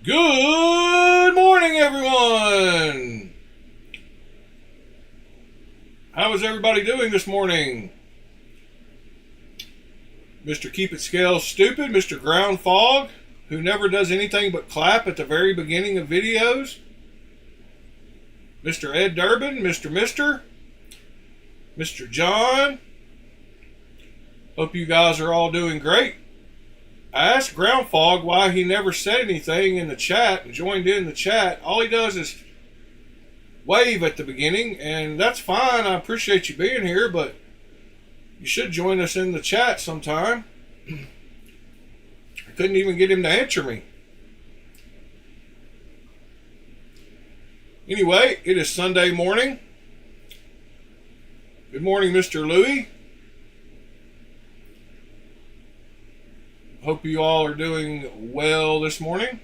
Good morning, everyone. How is everybody doing this morning? Mr. Keep It Scale Stupid, Mr. Ground Fog, who never does anything but clap at the very beginning of videos. Mr. Ed Durbin, Mr. John. Hope you guys are all doing great. I asked Ground Fog why he never said anything in the chat and joined in the chat. All he does is wave at the beginning, and that's fine. I appreciate you being here, but you should join us in the chat sometime. I couldn't even get him to answer me. Anyway, it is Sunday morning. Good morning, Mr. Louie. Hope you all are doing well this morning.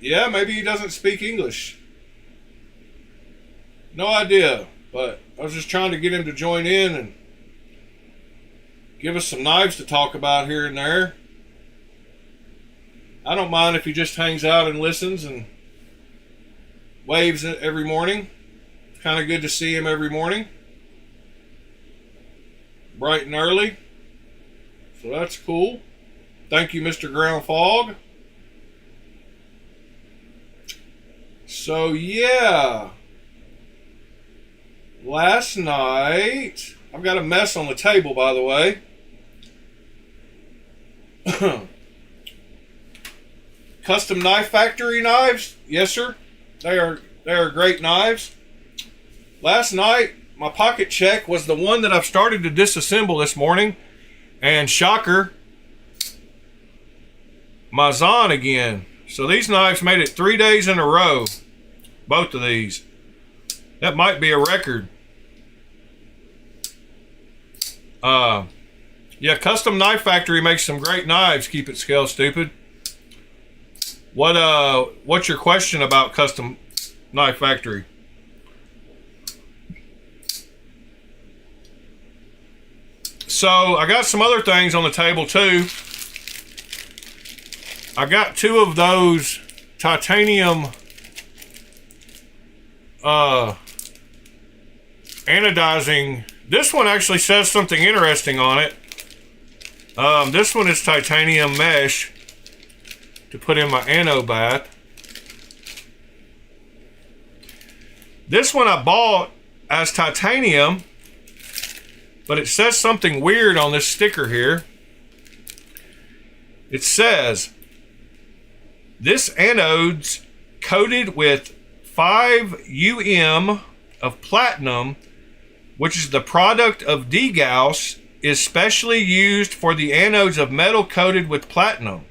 Yeah, maybe he doesn't speak English. No idea, but I was just trying to get him to join in and give us some knives to talk about here and there. I don't mind if he just hangs out and listens and waves every morning. It's kind of good to see him every morning, bright and early. So that's cool. Thank you, Mr. Ground Fog. So yeah, last night, I've got a mess on the table, by the way. Custom Knife Factory knives, yes sir. They are great knives. Last night, my pocket check was the one that I've started to disassemble this morning. And shocker, my Zahn again. So these knives made it 3 days in a row. Both of these. That might be a record. Yeah, Custom Knife Factory makes some great knives. Keep it scale stupid. What's your question about Custom Knife Factory? So I got some other things on the table too. I got two of those titanium anodizing. This one actually says something interesting on it. This one is titanium mesh to put in my anode bath. This one I bought as titanium, but it says something weird on this sticker here. It says, this anode's coated with 5 UM of platinum, which is the product of degauss, is specially used for the anodes of metal coated with platinum.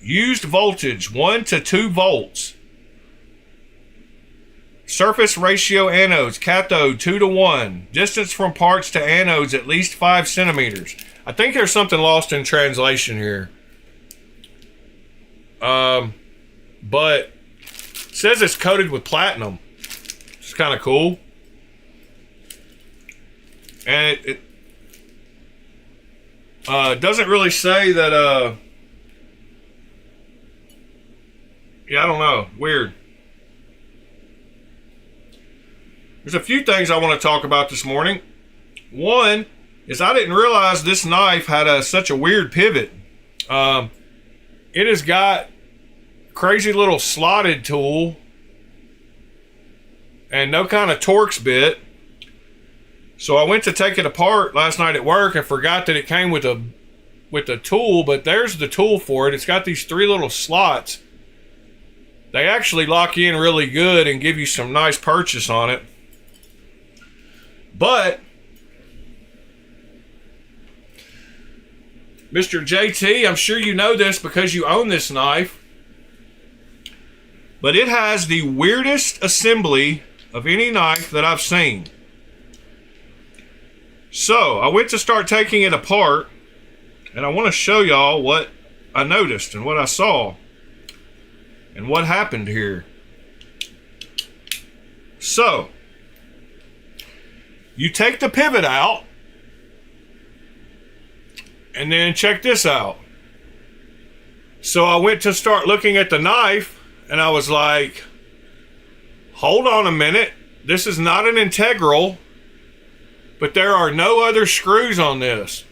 Used voltage 1 to 2 volts. Surface ratio anodes, cathode 2 to 1. Distance from parts to anodes at least 5 centimeters. I think there's something lost in translation here. But it says it's coated with platinum. It's kind of cool. And it doesn't really say that, yeah, I don't know. Weird. There's a few things I want to talk about this morning. One is I didn't realize this knife had such a weird pivot. It has got crazy little slotted tool and no kind of Torx bit. So I went to take it apart last night at work and forgot that it came with a tool, but there's the tool for it. It's got these 3 little slots. They actually lock in really good and give you some nice purchase on it. But Mr. JT, I'm sure you know this because you own this knife, but it has the weirdest assembly of any knife that I've seen. So I went to start taking it apart, and I want to show y'all what I noticed and what I saw and what happened here. So you take the pivot out, and then check this out. So I went to start looking at the knife, and I was like, hold on a minute. This is not an integral, but there are no other screws on this.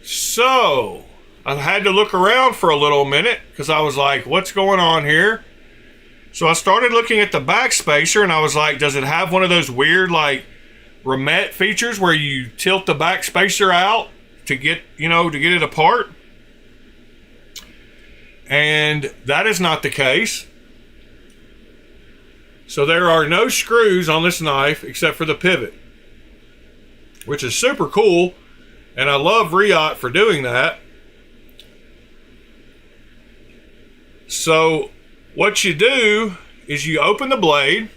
So I had to look around for a little minute because I was like, what's going on here? So I started looking at the back spacer, and I was like, does it have one of those weird like remet features where you tilt the back spacer out to get, to get it apart? And that is not the case. So there are no screws on this knife except for the pivot, which is super cool, and I love Riot for doing that. So what you do is you open the blade,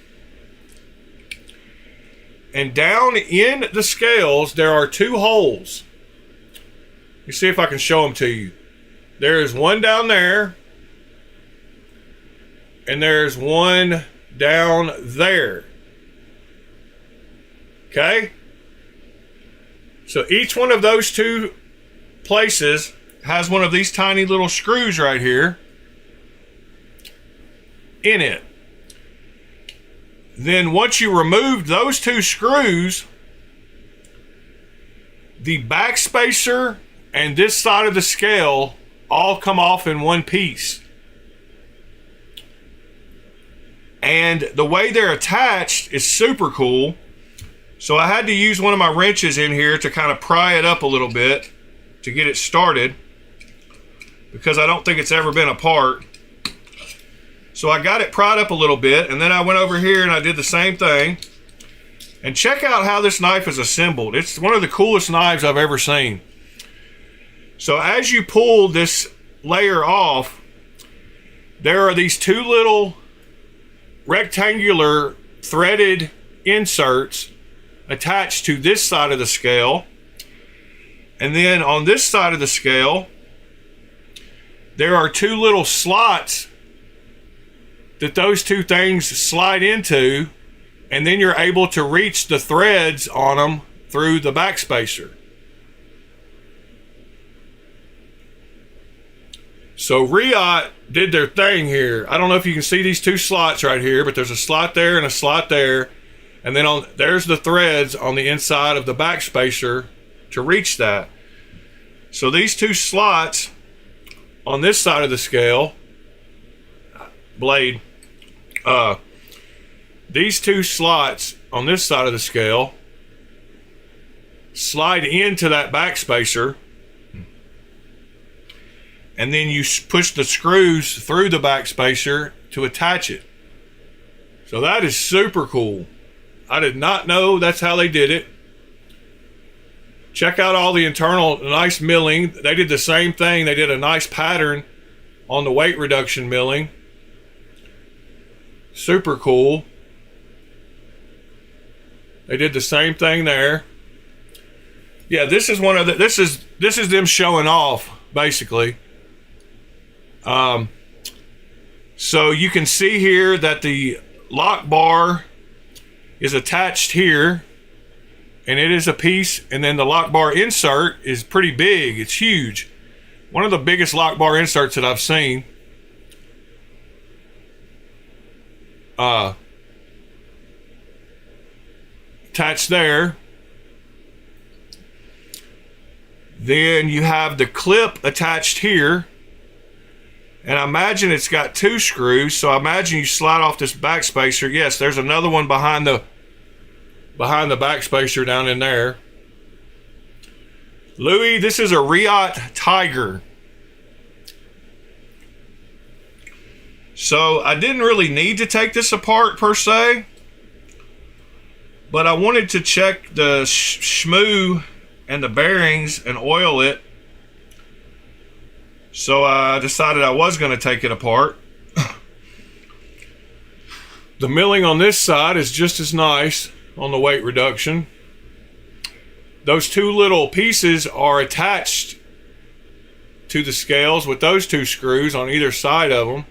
and down in the scales there are two holes. You see if I can show them to you. There is one down there, and there's one down there. Okay? So each one of those two places has one of these tiny little screws right here in it. Then once you remove those two screws, the back spacer and this side of the scale all come off in one piece. And the way they're attached is super cool. So I had to use one of my wrenches in here to kind of pry it up a little bit to get it started, because I don't think it's ever been apart. So I got it pried up a little bit, and then I went over here and I did the same thing. And check out how this knife is assembled. It's one of the coolest knives I've ever seen. So as you pull this layer off, there are these two little rectangular threaded inserts attached to this side of the scale. And then on this side of the scale, there are two little slots that those two things slide into, and then you're able to reach the threads on them through the back spacer. So Riot did their thing here. I don't know if you can see these two slots right here, but there's a slot there and a slot there, and then there's the threads on the inside of the back spacer to reach that. So these two slots on this side of the scale blade, these two slots on this side of the scale slide into that back spacer, and then you push the screws through the back spacer to attach it. So that is super cool. I did not know that's how they did it. Check out all the internal nice milling. They did the same thing. They did a nice pattern on the weight reduction milling. Super cool. They did the same thing there. Yeah, this is one of the, this is them showing off basically. So you can see here that the lock bar is attached here, and it is a piece, and then the lock bar insert is pretty big. It's huge. One of the biggest lock bar inserts that I've seen. Attached there. Then you have the clip attached here, and I imagine it's got two screws, so I imagine you slide off this back spacer. Yes, there's another one behind the back spacer down in there. Louis, this is a Riot Tiger. So I didn't really need to take this apart per se, but I wanted to check the shmoo and the bearings and oil it. So I decided I was going to take it apart. The milling on this side is just as nice on the weight reduction. Those two little pieces are attached to the scales with those two screws on either side of them.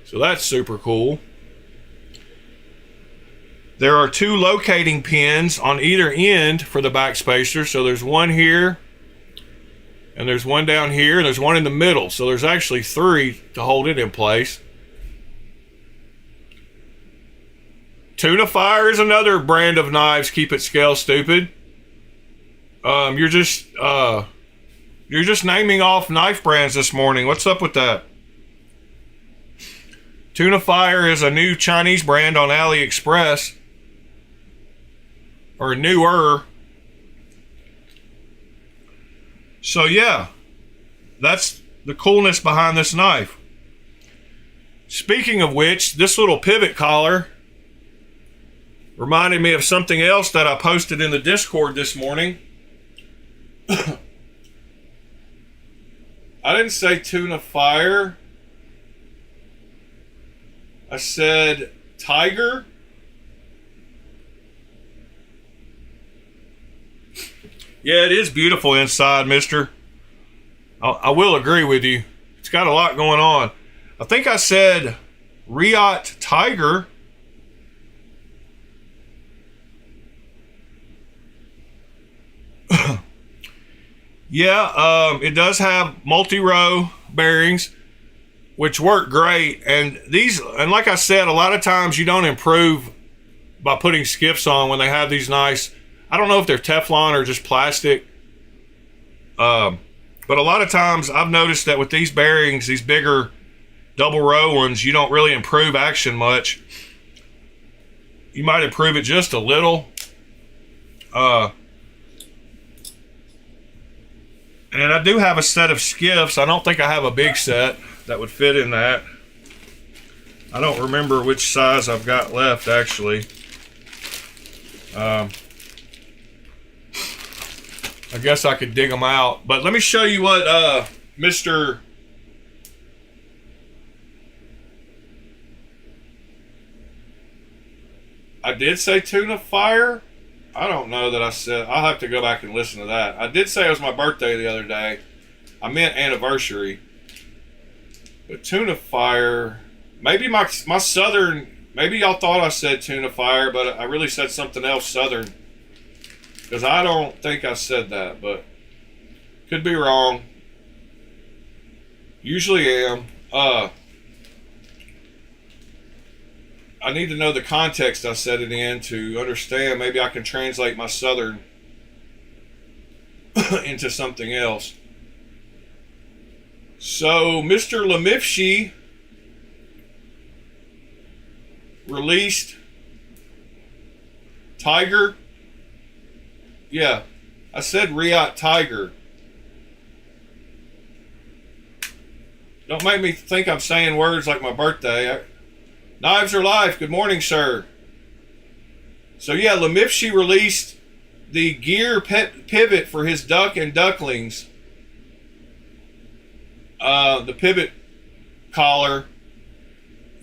So that's super cool. There are two locating pins on either end for the back spacer. So there's one here And there's one down here, and there's one in the middle. So there's actually 3 to hold it in place. Tuna Fire is another brand of knives. Keep it scale stupid. You're just naming off knife brands this morning. What's up with that? Tuna Fire is a new Chinese brand on AliExpress. Or newer. So yeah, that's the coolness behind this knife. Speaking of which, this little pivot collar reminded me of something else that I posted in the Discord this morning. I didn't say Tuna Fire. I said Tiger. Yeah, it is beautiful inside, mister. I will agree with you. It's got a lot going on. I think I said Riot Tiger. Yeah, it does have multi-row bearings, which work great. And like I said, a lot of times you don't improve by putting skiffs on when they have these nice, I don't know if they're Teflon or just plastic. But a lot of times I've noticed that with these bearings, these bigger double row ones, you don't really improve action much. You might improve it just a little. And I do have a set of skiffs. I don't think I have a big set that would fit in that. I don't remember which size I've got left, actually. I guess I could dig them out. But let me show you what Mr. I did say Tuna Fire. I don't know that I said. I'll have to go back and listen to that. I did say it was my birthday the other day. I meant anniversary. But Tuna Fire, maybe my southern, maybe y'all thought I said Tuna Fire, but I really said something else southern. Because I don't think I said that, but could be wrong. Usually am. I need to know the context I said it in to understand. Maybe I can translate my southern into something else. So, Mr. Lemifshi released Tiger. Yeah, I said Riot Tiger. Don't make me think I'm saying words like my birthday. Knives are life. Good morning, sir. So yeah, Lemifshi released the gear pivot for his duck and ducklings. The pivot collar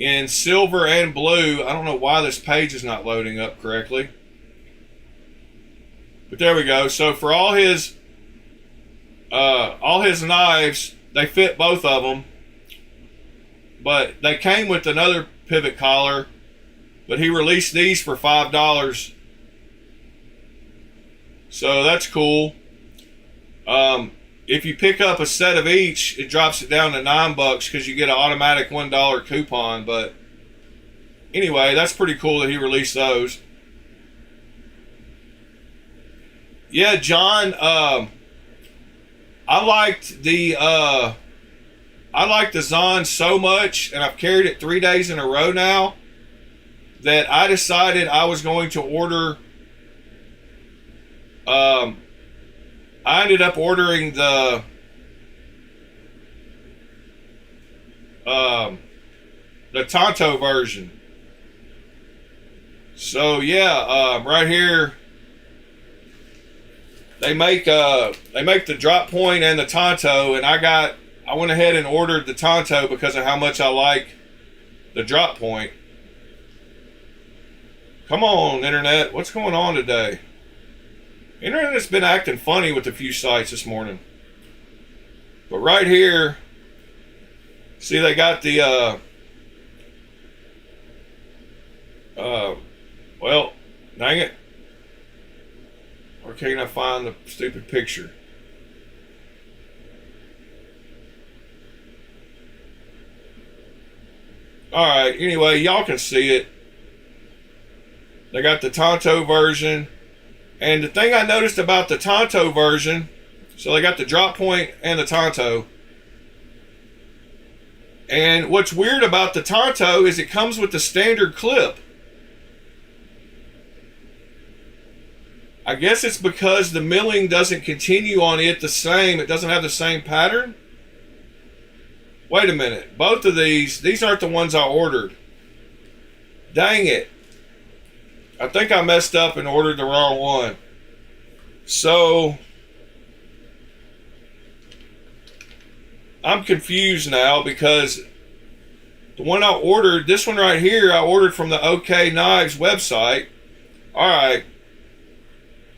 in silver and blue. I don't know why this page is not loading up correctly. But there we go. So for all his knives, they fit both of them. But they came with another pivot collar, but he released these for $5. So that's cool. If you pick up a set of each, it drops it down to $9 because you get an automatic $1 coupon. But anyway, that's pretty cool that he released those. Yeah, John, I liked the Zon so much, and I've carried it 3 days in a row now, that I decided I was going to order. I ended up ordering the Tonto version. So yeah, right here. They make the drop point and the Tonto, and I went ahead and ordered the Tonto because of how much I like the drop point. Come on, internet, what's going on today? Internet's been acting funny with a few sites this morning. But right here, see they got the well, dang it. Or can't I find the stupid picture? Alright, anyway, y'all can see it. They got the Tonto version. And the thing I noticed about the Tonto version, so they got the drop point and the Tonto. And what's weird about the Tonto is it comes with the standard clip. I guess it's because the milling doesn't continue on it the same. It doesn't have the same pattern. Wait a minute. Both of these aren't the ones I ordered. Dang it. I think I messed up and ordered the wrong one. So I'm confused now because the one I ordered, this one right here, I ordered from the OK Knives website. Alright.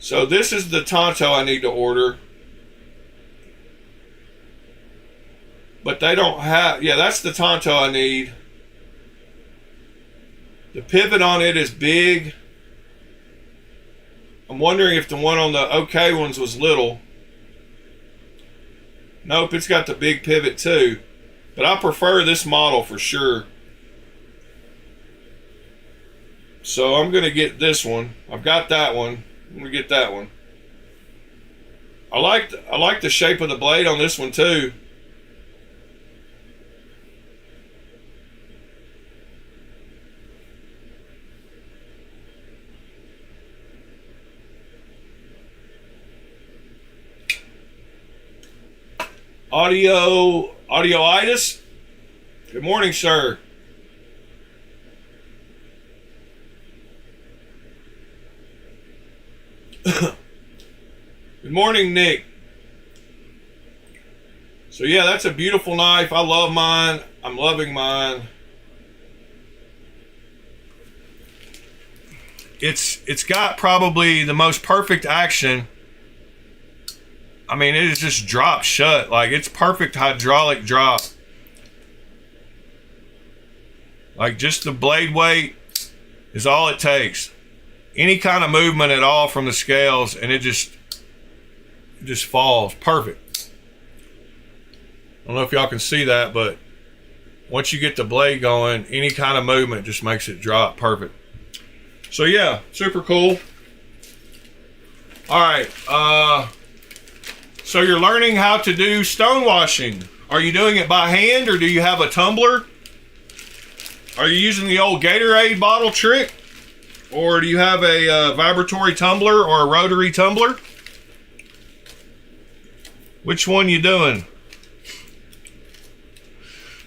So this is the Tonto I need to order. But they don't have... Yeah, that's the Tonto I need. The pivot on it is big. I'm wondering if the one on the OK ones was little. Nope, it's got the big pivot too. But I prefer this model for sure. So I'm going to get this one. I've got that one. I'm going to get that one. I like the shape of the blade on this one too. Audioitis? Good morning, sir. Good morning, Nick. So yeah, that's a beautiful knife. I love mine. I'm loving mine. It's got probably the most perfect action. I mean, it is just drop shut. Like, it's perfect hydraulic drop. Like, just the blade weight is all it takes. Any kind of movement at all from the scales, and it just falls. Perfect. I don't know if y'all can see that, but once you get the blade going, any kind of movement just makes it drop perfect. So yeah, super cool. All right. So you're learning how to do stone washing. Are you doing it by hand, or do you have a tumbler? Are you using the old Gatorade bottle trick? Or do you have a vibratory tumbler or a rotary tumbler? Which one you doing?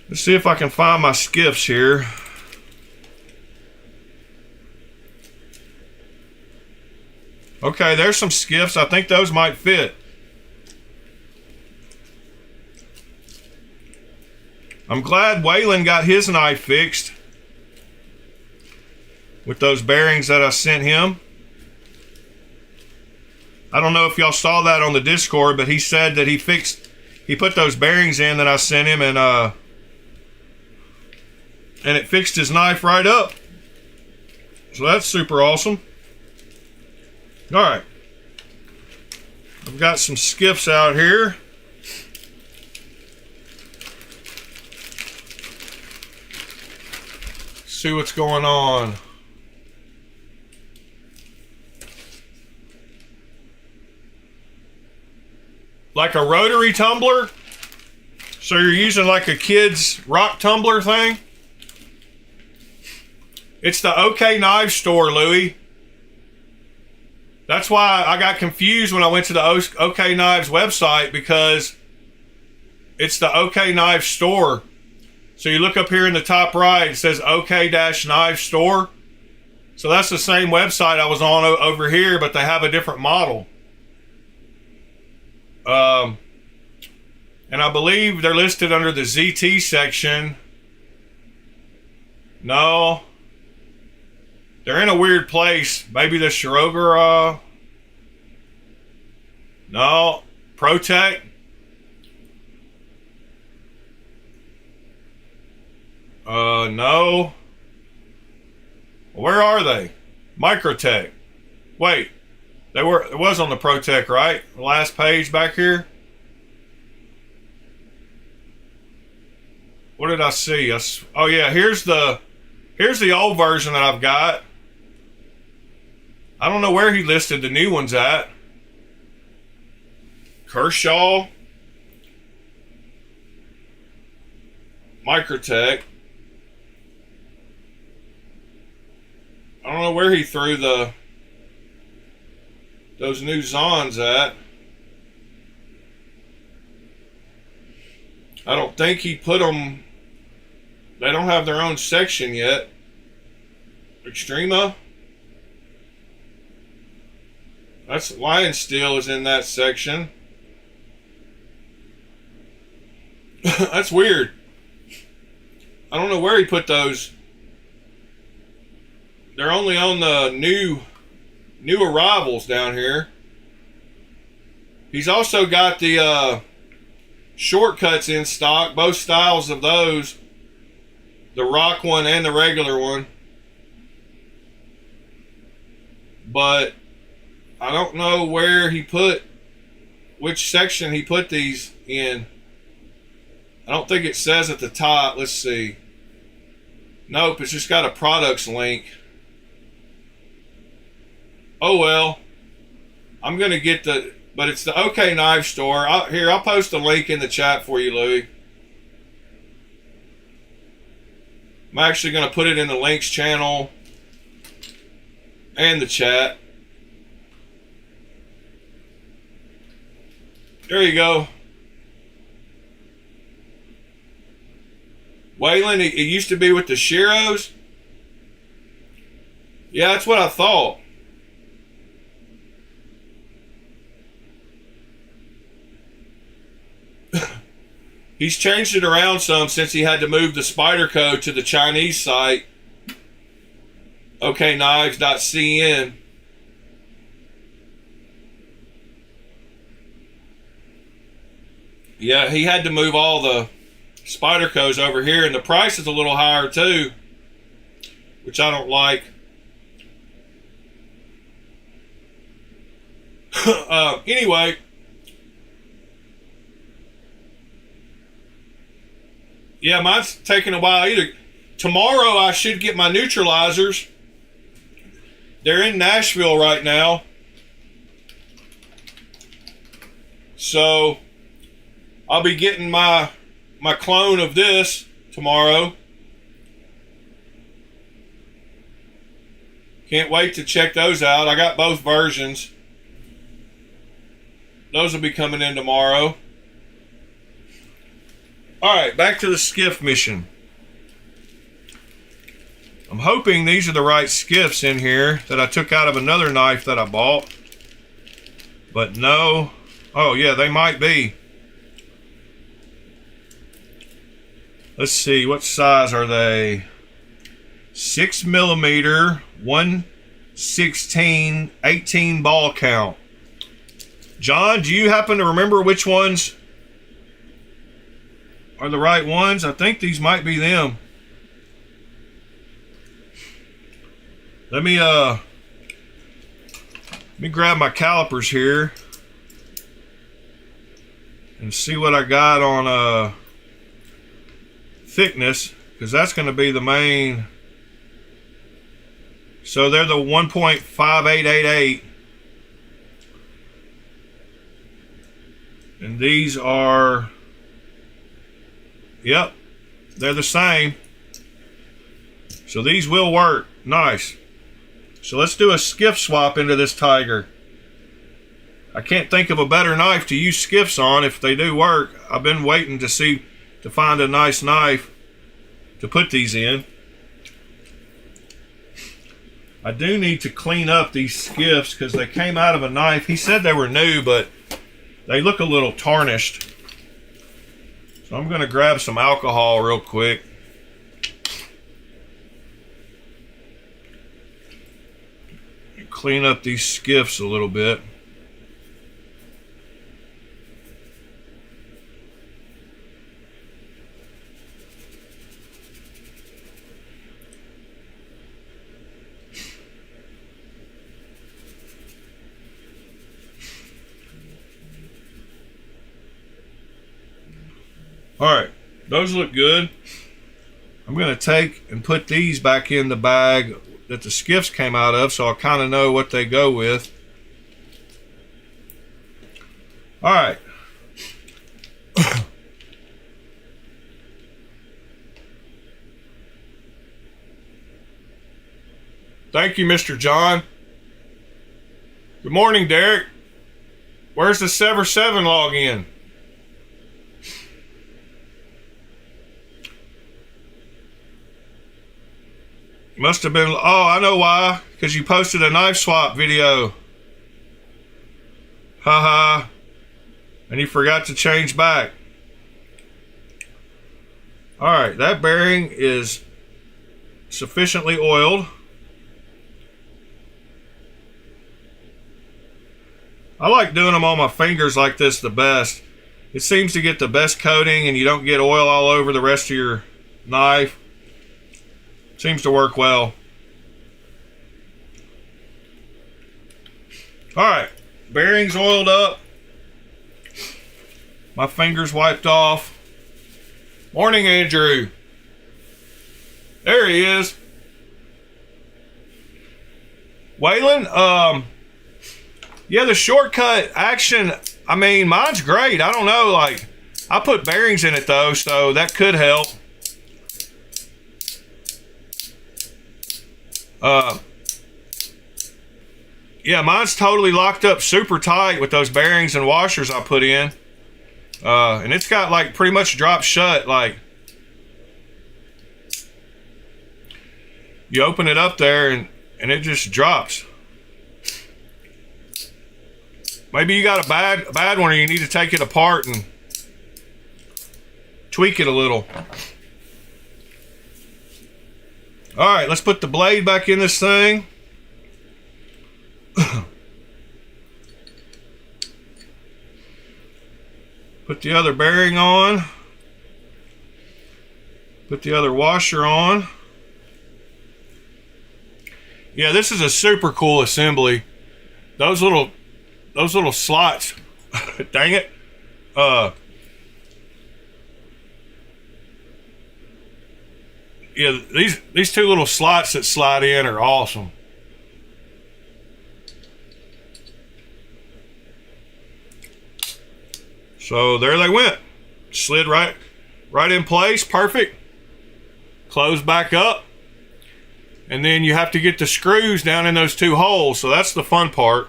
Let's see if I can find my skiffs here. Okay, there's some skiffs. I think those might fit. I'm glad Waylon got his knife fixed with those bearings that I sent him. I don't know if y'all saw that on the Discord, but he said that he put those bearings in that I sent him, and it fixed his knife right up. So that's super awesome. All right. I've got some skiffs out here. See what's going on. Like a rotary tumbler? So you're using like a kid's rock tumbler thing? It's the OK Knives store, Louie. That's why I got confused when I went to the OK Knives website, because it's the OK Knives store. So you look up here in the top right, it says OK-Knives store. So that's the same website I was on over here, but they have a different model. And I believe they're listed under the ZT section. No. They're in a weird place. Maybe the Shiroga. No. ProTech. No. Where are they? Microtech. Wait. It was on the ProTech, right? The last page back here. What did I see? Oh yeah, here's the old version that I've got. I don't know where he listed the new ones at. Kershaw, Microtech. I don't know where he threw those new Zons at. I don't think he put them. They don't have their own section yet. Extrema. That's Lion Steel is in that section. That's weird. I don't know where he put those. They're only on the new arrivals down here. He's also got the shortcuts in stock, both styles of those, the rock one and the regular one. But I don't know where he put, which section he put these in. I don't think it says at the top. Let's see. Nope, it's just got a products link. Oh well. I'm going to get but it's the OK Knife Store. I'll post a link in the chat for you, Louie. I'm actually going to put it in the links channel and the chat. There you go. Waylon, it used to be with the Shiros. Yeah, that's what I thought. He's changed it around some since he had to move the Spyderco to the Chinese site, OKKnives.cn. Yeah, he had to move all the Spydercos over here, and the price is a little higher too, which I don't like. Anyway, yeah, mine's taking a while either. Tomorrow I should get my neutralizers. They're in Nashville right now. So I'll be getting my clone of this tomorrow. Can't wait to check those out. I got both versions. Those will be coming in tomorrow. Alright, back to the skiff mission. I'm hoping these are the right skiffs in here that I took out of another knife that I bought. But no. Oh yeah, they might be. Let's see, what size are they? 6mm, 1/16, 18 ball count. John, do you happen to remember which ones are the right ones? I think these might be them. Let me grab my calipers here and see what I got on thickness, because that's going to be the main. So they're the 1.5888, and these are, yep, they're the same. So these will work. Nice. So let's do a skiff swap into this tiger. I can't think of a better knife to use skiffs on if they do work. I've been waiting to find a nice knife to put these in. I do need to clean up these skiffs because they came out of a knife. He said they were new, but they look a little tarnished. So I'm going to grab some alcohol real quick. And clean up these skiffs a little bit. Alright, Those look good. I'm going to take and put these back in the bag that the skiffs came out of, so I kind of know what they go with. All right. Thank you, Mr. John. Good morning, Derek. Where's the Sever 7 login? Must have been, oh, I know why. Because you posted a knife swap video. Haha. And you forgot to change back. Alright, that bearing is sufficiently oiled. I like doing them on my fingers like this the best. It seems to get the best coating and you don't get oil all over the rest of your knife. Seems to work well. Alright, bearings oiled up. My fingers wiped off. Morning, Andrew. There he is. Waylon, yeah, the shortcut action, I mean, mine's great. I don't know, like, I put bearings in it though, so that could help. Yeah, mine's totally locked up super tight with those bearings and washers I put in. And it's got like pretty much dropped shut. Like, you open it up there and it just drops. Maybe you got a bad one, or you need to take it apart and tweak it a little. All right, let's put the blade back in this thing. Put the other bearing on. Put the other washer on. Yeah, this is a super cool assembly. Those little slots. Dang it. Yeah, these two little slots that slide in are awesome. So there they went. Slid right in place, perfect. Close back up. And then you have to get the screws down in those two holes, so that's the fun part.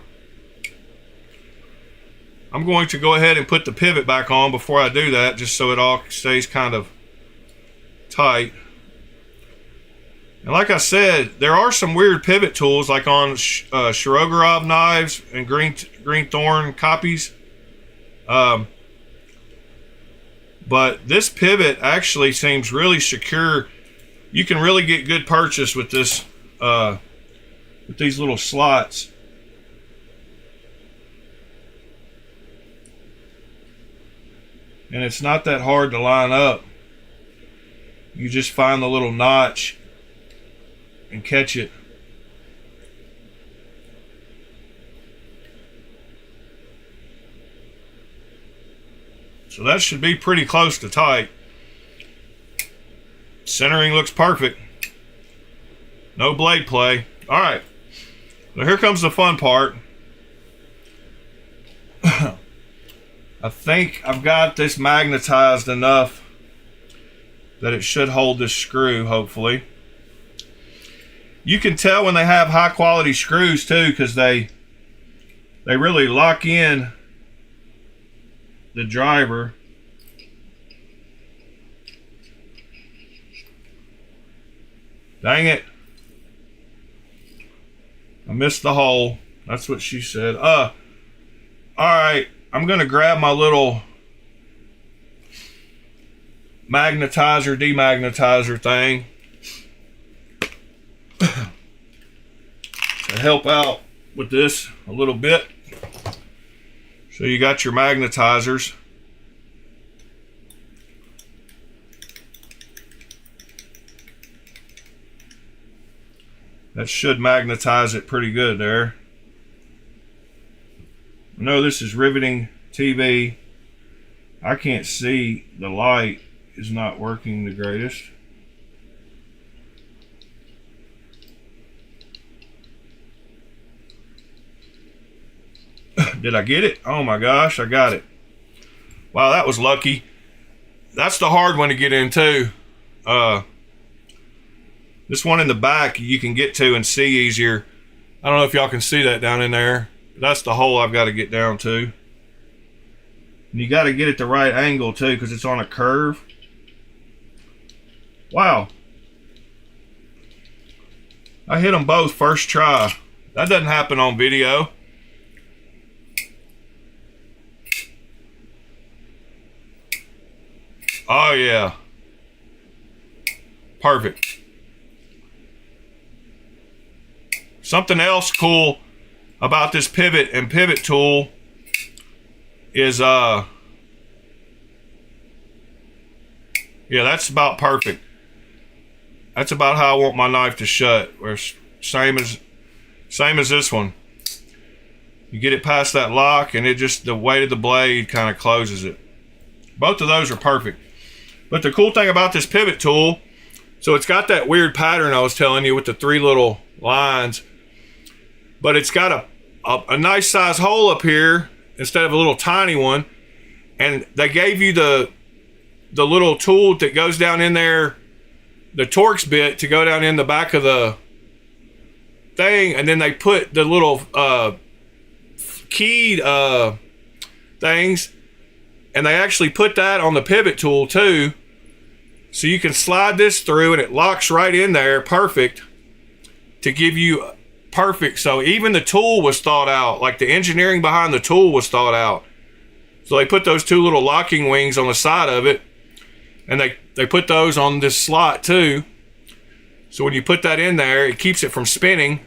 I'm going to go ahead and put the pivot back on before I do that, just so it all stays kind of tight. And like I said, there are some weird pivot tools, like on Shirogorov knives and Green Thorn copies. But this pivot actually seems really secure. You can really get good purchase with this, with these little slots. And it's not that hard to line up. You just find the little notch and catch it. So that should be pretty close to tight. Centering looks perfect. No blade play. All right. So here comes the fun part. I think I've got this magnetized enough that it should hold this screw, hopefully. You can tell when they have high quality screws too, because they really lock in the driver. Dang it. I missed the hole. That's what she said. Alright, I'm gonna grab my little magnetizer, demagnetizer thing to help out with this a little bit. So you got your magnetizers. That should magnetize it pretty good there. I know this is riveting TV. I can't see the light is not working the greatest. Did I get it? Oh my gosh, I got it. Wow, that was lucky. That's the hard one to get into. This one in the back you can get to and see easier. I don't know if y'all can see that down in there. That's the hole I've got to get down to. And you got to get it the right angle too, because it's on a curve. Wow. I hit them both first try. That doesn't happen on video. Oh yeah. Perfect. Something else cool about this pivot and pivot tool is yeah, that's about perfect. That's about how I want my knife to shut. Where same as this one. You get it past that lock and it just, the weight of the blade kind of closes it. Both of those are perfect. But the cool thing about this pivot tool, so it's got that weird pattern I was telling you with the 3 little lines, but it's got a nice size hole up here instead of a little tiny one. And they gave you the little tool that goes down in there, the Torx bit to go down in the back of the thing, and then they put the little keyed things, and they actually put that on the pivot tool too, so you can slide this through and it locks right in there perfect to give you perfect. So even the tool was thought out, like the engineering behind the tool was thought out. So they put those 2 little locking wings on the side of it, and they put those on this slot too. So when you put that in there, it keeps it from spinning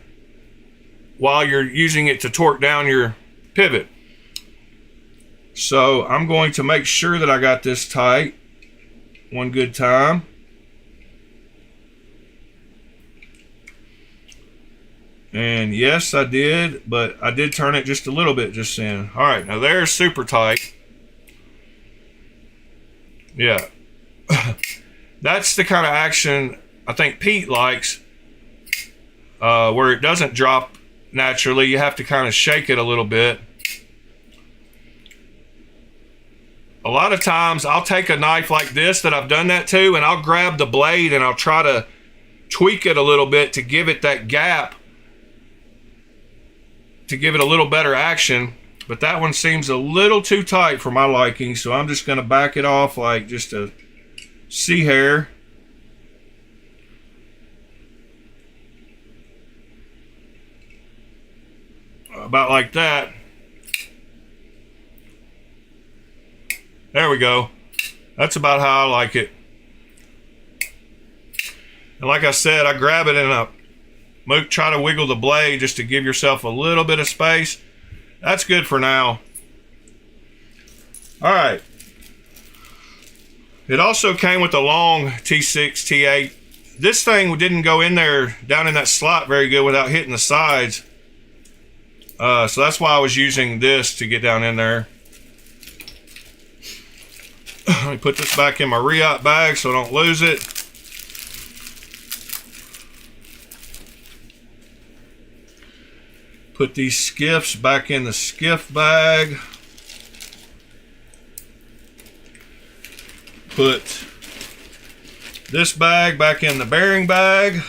while you're using it to torque down your pivot. So I'm going to make sure that I got this tight one good time. And yes, I did, but I did turn it just a little bit just then. All right, now there's super tight. Yeah. That's the kind of action I think Pete likes, where it doesn't drop naturally. You have to kind of shake it a little bit. A lot of times I'll take a knife like this that I've done that to, and I'll grab the blade and I'll try to tweak it a little bit to give it that gap, to give it a little better action. But that one seems a little too tight for my liking, so I'm just going to back it off like just a C hair. About like that. There we go. That's about how I like it. And like I said, I grab it and I try to wiggle the blade just to give yourself a little bit of space. That's good for now. All right. It also came with a long T6, T8. This thing didn't go in there, down in that slot very good without hitting the sides. So that's why I was using this to get down in there. Let me put this back in my re-op bag so I don't lose it. Put these skiffs back in the skiff bag. Put this bag back in the bearing bag.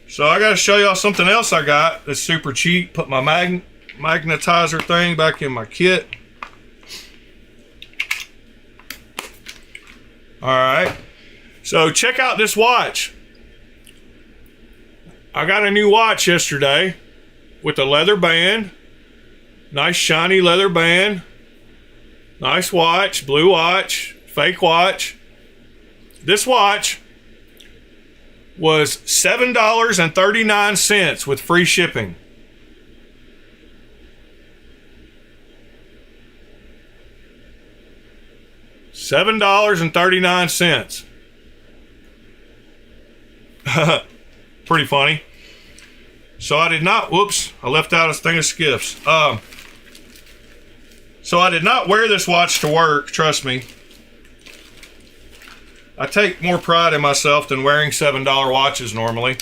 So I got to show y'all something else I got that's super cheap. Put my magnetizer thing back in my kit. All right. So check out this watch. I got a new watch yesterday with a leather band. Nice shiny leather band. Nice watch, blue watch, fake watch. This watch was $7.39 with free shipping. $7.39. Pretty funny. So I did not, whoops, I left out a thing of skiffs. So So I did not wear this watch to work, trust me. I take more pride in myself than wearing $7 watches normally.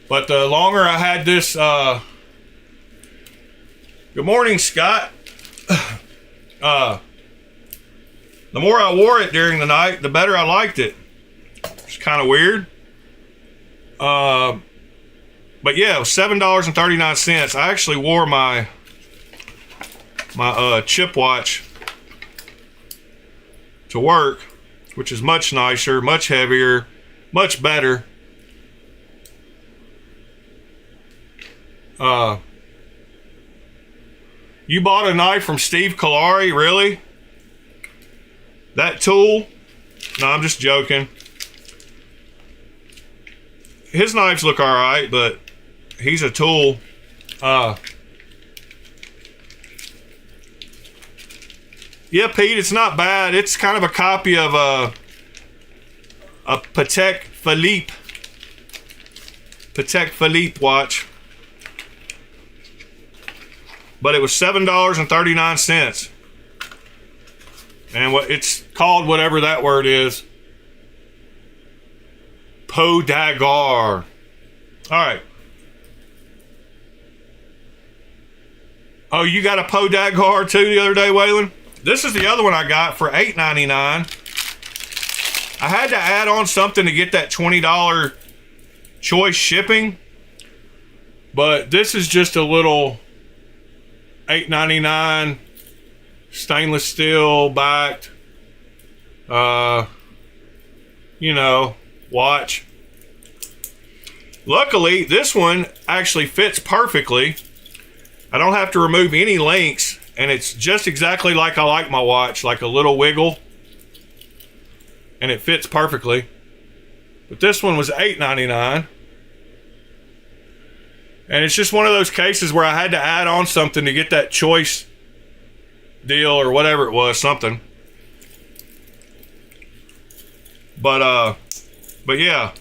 But the longer I had this, good morning, Scott. The more I wore it during the night, the better I liked it. It's kind of weird. But yeah, it was $7.39. I actually wore my chip watch to work, which is much nicer, much heavier, much better. You bought a knife from Steve Kalari, really? That tool? No, I'm just joking. His knives look alright, but he's a tool. Yeah, Pete, it's not bad. It's kind of a copy of a Patek Philippe watch. But it was $7.39. And what it's called, whatever that word is. Podagar. Alright. Oh, you got a Podagar too the other day, Waylon? This is the other one I got for $8.99. I had to add on something to get that $20 choice shipping. But this is just a little $8.99 stainless steel backed watch. Luckily, this one actually fits perfectly. I don't have to remove any links, and it's just exactly like I like my watch, like a little wiggle, and it fits perfectly. But this one was $8.99. And it's just one of those cases where I had to add on something to get that choice deal or whatever it was, something. But yeah.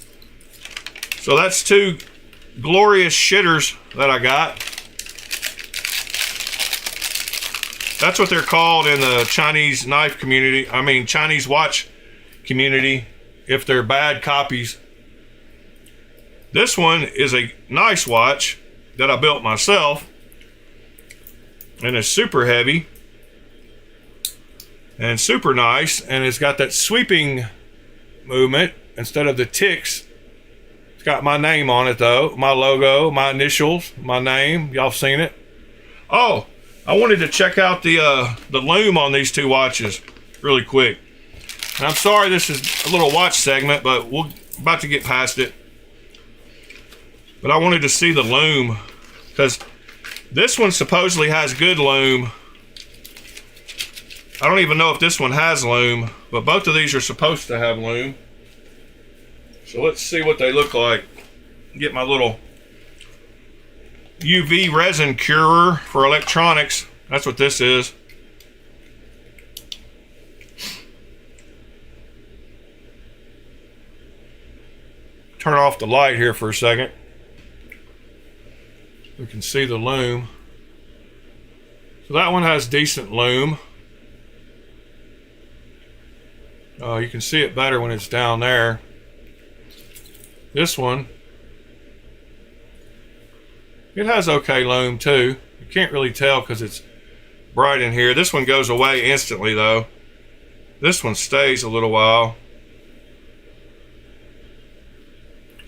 So that's two glorious shitters that I got. That's what they're called in the Chinese knife community. I mean, Chinese watch community, if they're bad copies. This one is a nice watch that I built myself, and it's super heavy and super nice, and it's got that sweeping movement instead of the ticks. It's got my name on it though, my logo, my initials, my name. Y'all seen it? Oh, I wanted to check out the loom on these two watches really quick. And I'm sorry this is a little watch segment, but we're about to get past it. But I wanted to see the loom, because this one supposedly has good loom. I don't even know if this one has loom, but both of these are supposed to have loom. So let's see what they look like. Get my little UV resin curer for electronics. That's what this is. Turn off the light here for a second. We can see the loom. So that one has decent loom. You can see it better when it's down there. This one, it has okay loom too. You can't really tell because it's bright in here. This one goes away instantly though. This one stays a little while.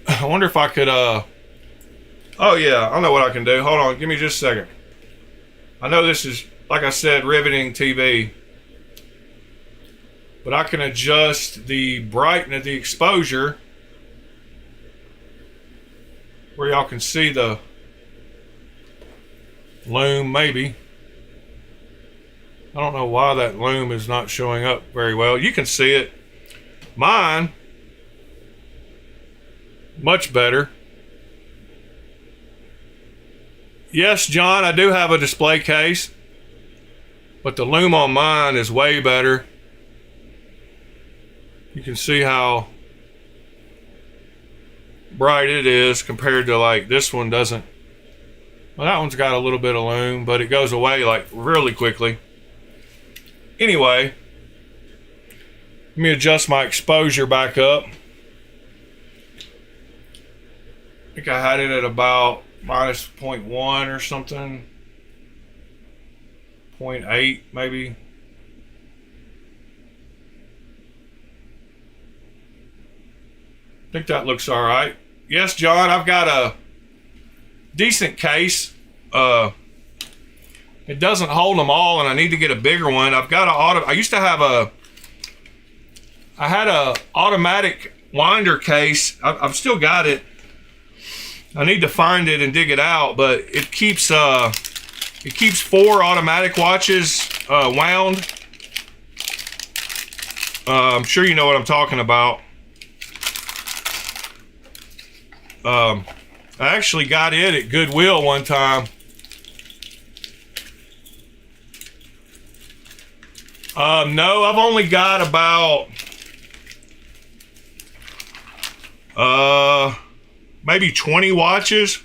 I wonder if I could oh yeah, I know what I can do. Hold on, give me just a second. I know this is, like I said, riveting TV, but I can adjust the brightness of the exposure where y'all can see the loom, maybe. I don't know why that loom is not showing up very well. You can see it. Mine, much better. Yes, John, I do have a display case, but the loom on mine is way better. You can see how bright it is compared to, like, this one doesn't Well, that one's got a little bit of lume, but it goes away like really quickly. Anyway, let me adjust my exposure back up. I think I had it at about minus 0.1 or something. 0.8 maybe. I think that looks all right. Yes, John, I've got a decent case. It doesn't hold them all, and I need to get a bigger one. I've got I used to have I had a automatic winder case. I've still got it. I need to find it and dig it out, but it keeps 4 automatic watches wound. I'm sure you know what I'm talking about. I actually got it at Goodwill one time. No, I've only got about maybe 20 watches.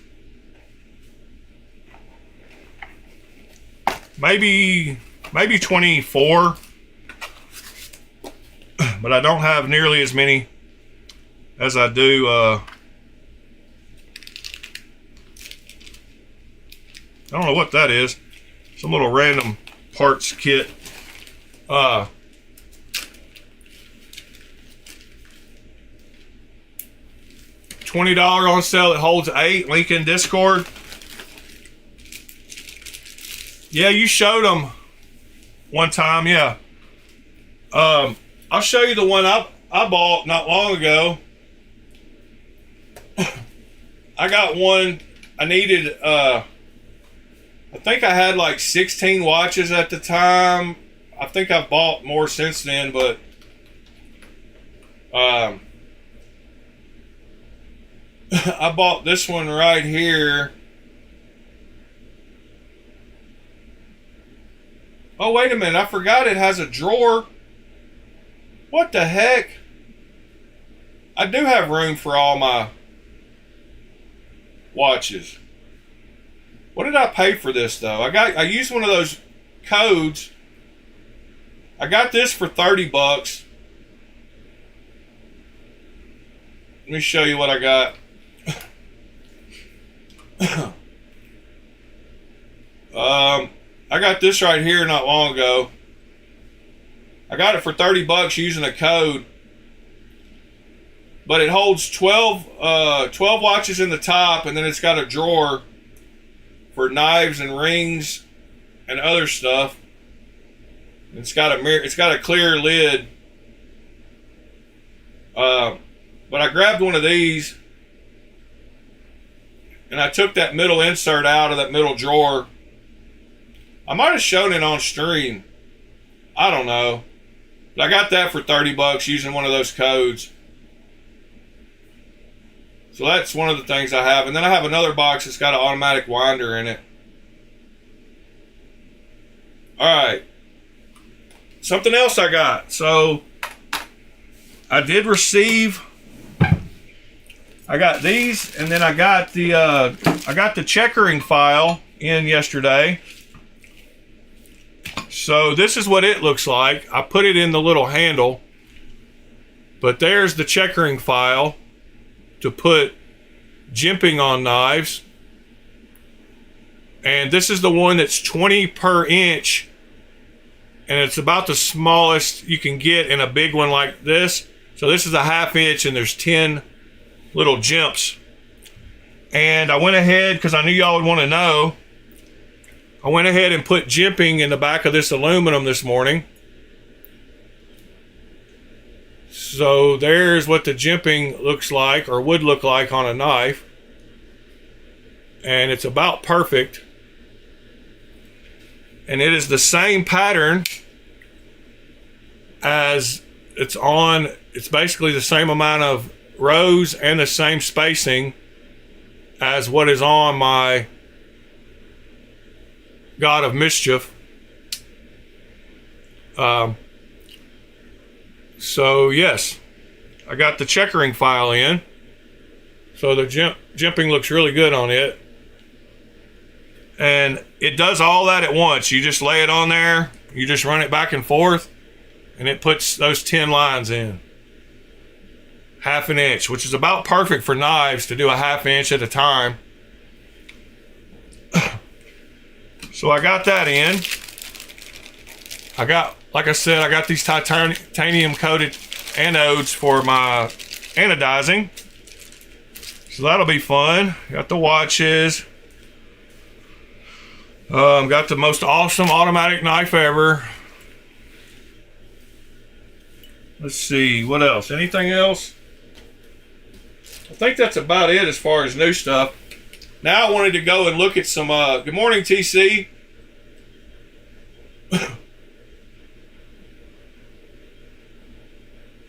Maybe 24. But I don't have nearly as many as I do I don't know what that is. Some little random parts kit. $20 on sale. It holds 8. Link in Discord. Yeah, you showed them one time. Yeah. I'll show you the one I bought not long ago. I got one. I needed. I think I had like 16 watches at the time. I think I've bought more since then, but I bought this one right here. Oh, wait a minute. I forgot it has a drawer. What the heck? I do have room for all my watches. What did I pay for this though? I used one of those codes. I got this for $30. Let me show you what I got. I got this right here not long ago. I got it for $30 using a code. But it holds 12 watches in the top, and then it's got a drawer for knives and rings and other stuff. It's got a mirror, it's got a clear lid. But I grabbed one of these and I took that middle insert out of that middle drawer. I might have shown it on stream. I don't know. But I got that for $30 using one of those codes. So that's one of the things I have. And then I have another box that's got an automatic winder in it. Alright. Something else I got. So I did receive, I got these, and then I got the checkering file in yesterday. So this is what it looks like. I put it in the little handle, but there's the checkering file to put jimping on knives. And this is the one that's 20 per inch, and it's about the smallest you can get in a big one like this. So this is a 1/2 inch, and there's 10 little jimps. And I went ahead, because I knew y'all would want to know, I went ahead and put jimping in the back of this aluminum this morning. So there's what the jimping looks like, or would look like on a knife. And it's about perfect. And it is the same pattern as it's on. It's basically the same amount of rows and the same spacing as what is on my God of Mischief. So yes, I got the checkering file in. So the jimping looks really good on it. And it does all that at once. You just lay it on there, you just run it back and forth, and it puts those 10 lines in. 1/2 inch, which is about perfect for knives to do a 1/2 inch at a time. So I got that in. I got, like I said, I got these titanium coated anodes for my anodizing. So that'll be fun. Got the watches. Got the most awesome automatic knife ever. Let's see, what else? Anything else? I think that's about it as far as new stuff. Now I wanted to go and look at some, good morning, TC.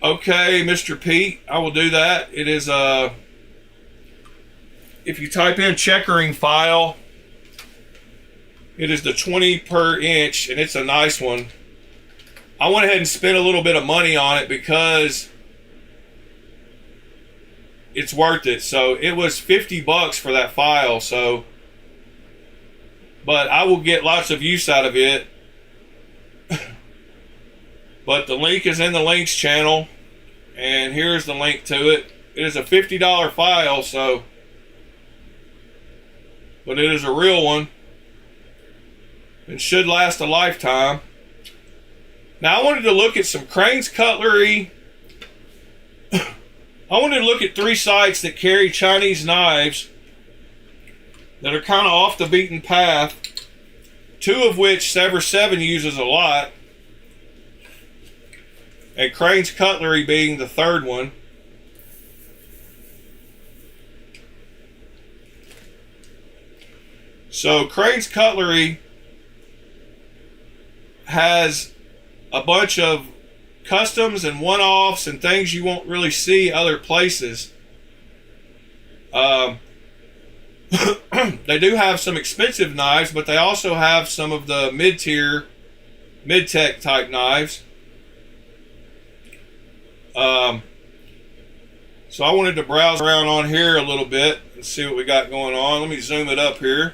Okay, Mr. Pete, I will do that. It is, if you type in checkering file, it is the 20 per inch, and it's a nice one. I went ahead and spent a little bit of money on it because it's worth it. So it was $50 for that file. So, but I will get lots of use out of it. But the link is in the links channel, and here's the link to it. It is a $50 file, so, but it is a real one and should last a lifetime. Now I wanted to look at some Crane's cutlery. I wanted to look at 3 sites that carry Chinese knives that are kind of off the beaten path. 2 of which Sever 7 uses a lot, and Crane's Cutlery being the 3rd one. So Crane's Cutlery has a bunch of customs and one-offs and things you won't really see other places. They do have some expensive knives, but they also have some of the mid-tier, mid-tech type knives. So I wanted to browse around on here a little bit and see what we got going on. Let me zoom it up here.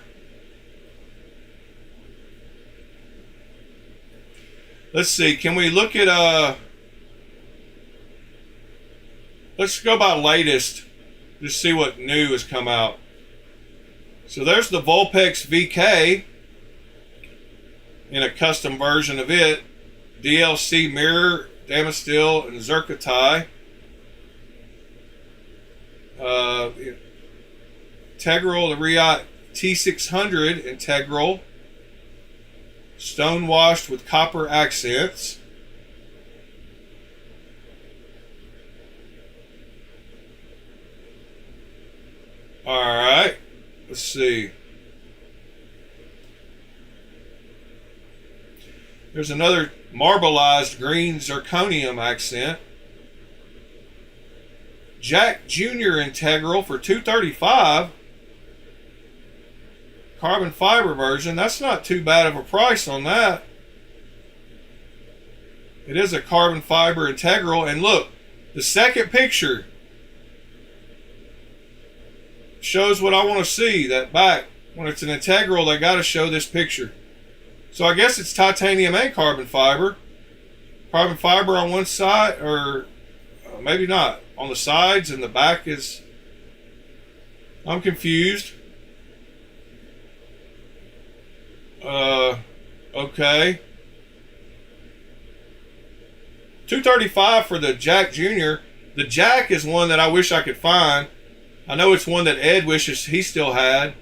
Let's see, can we look at, let's go by latest, just see what new has come out. So there's the Vulpex VK in a custom version of it. DLC mirror, Damasteel, and Zircotai. Integral, the Riot T600 Integral. Stone washed with copper accents. Alright, let's see. There's another marbleized green zirconium accent. Jack Jr. Integral for $235. Carbon fiber version. That's not too bad of a price on that. It is a carbon fiber integral, and look, the second picture shows what I want to see. That back, when it's an integral, they got to show this picture. So I guess it's titanium and carbon fiber. Carbon fiber on one side, or maybe not. On the sides, and the back is, I'm confused. Okay. $235 for the Jack Jr. The Jack is one that I wish I could find. I know it's one that Ed wishes he still had.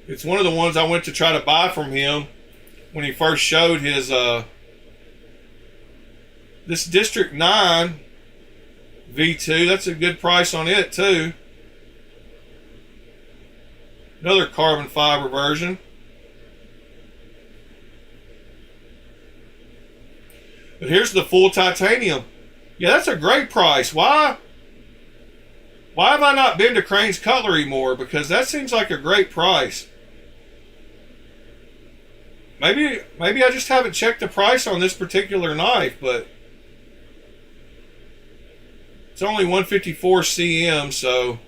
It's one of the ones I went to try to buy from him when he first showed his, this District 9 V2. That's a good price on it too. Another carbon fiber version. But here's the full titanium. Yeah, that's a great price. Why have I not been to Crane's Cutlery more? Because that seems like a great price. Maybe I just haven't checked the price on this particular knife, but it's only 154 cm, so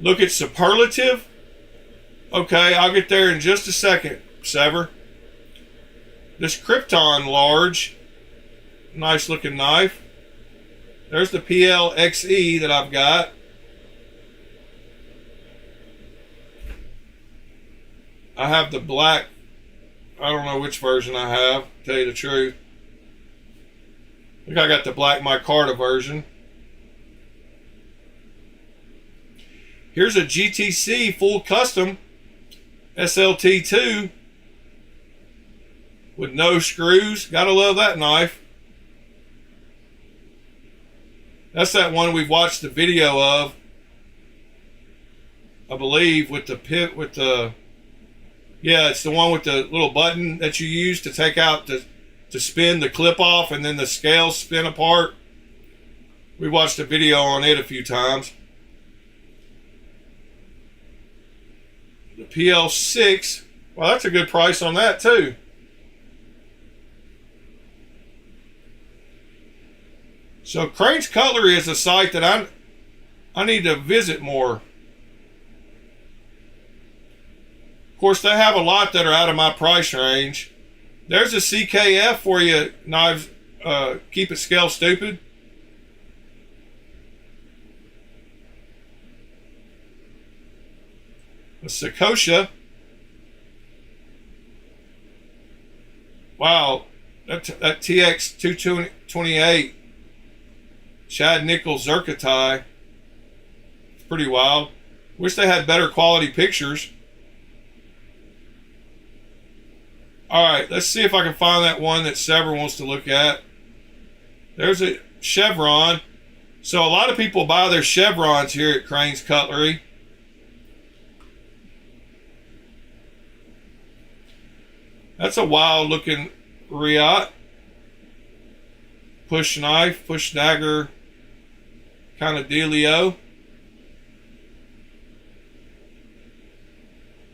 Look at superlative. Okay, I'll get there in just a second, Sever. This Krypton large. Nice looking knife. There's the PLXE that I've got. I have the black. I don't know which version I have, to tell you the truth. I think I got the black micarta version. Here's a GTC full custom SLT2 with no screws. Gotta love that knife. That's that one we've watched the video of, I believe, with the pit, with the, yeah, it's the one with the little button that you use to take out to spin the clip off and then the scales spin apart. We watched a video on it a few times. The PL6, well, that's a good price on that too. So Crane's Cutlery is a site that I need to visit more. Of course, they have a lot that are out of my price range. There's a CKF for you, knives, keep it scale stupid. A Sakosha. Wow, that TX 228 Chad Nichols Zerkatai. It's pretty wild. Wish they had better quality pictures. Alright, let's see if I can find that one that Sever wants to look at. There's a chevron. So a lot of people buy their chevrons here at Crane's Cutlery. That's a wild looking Riot. Push knife, push dagger kind of dealio.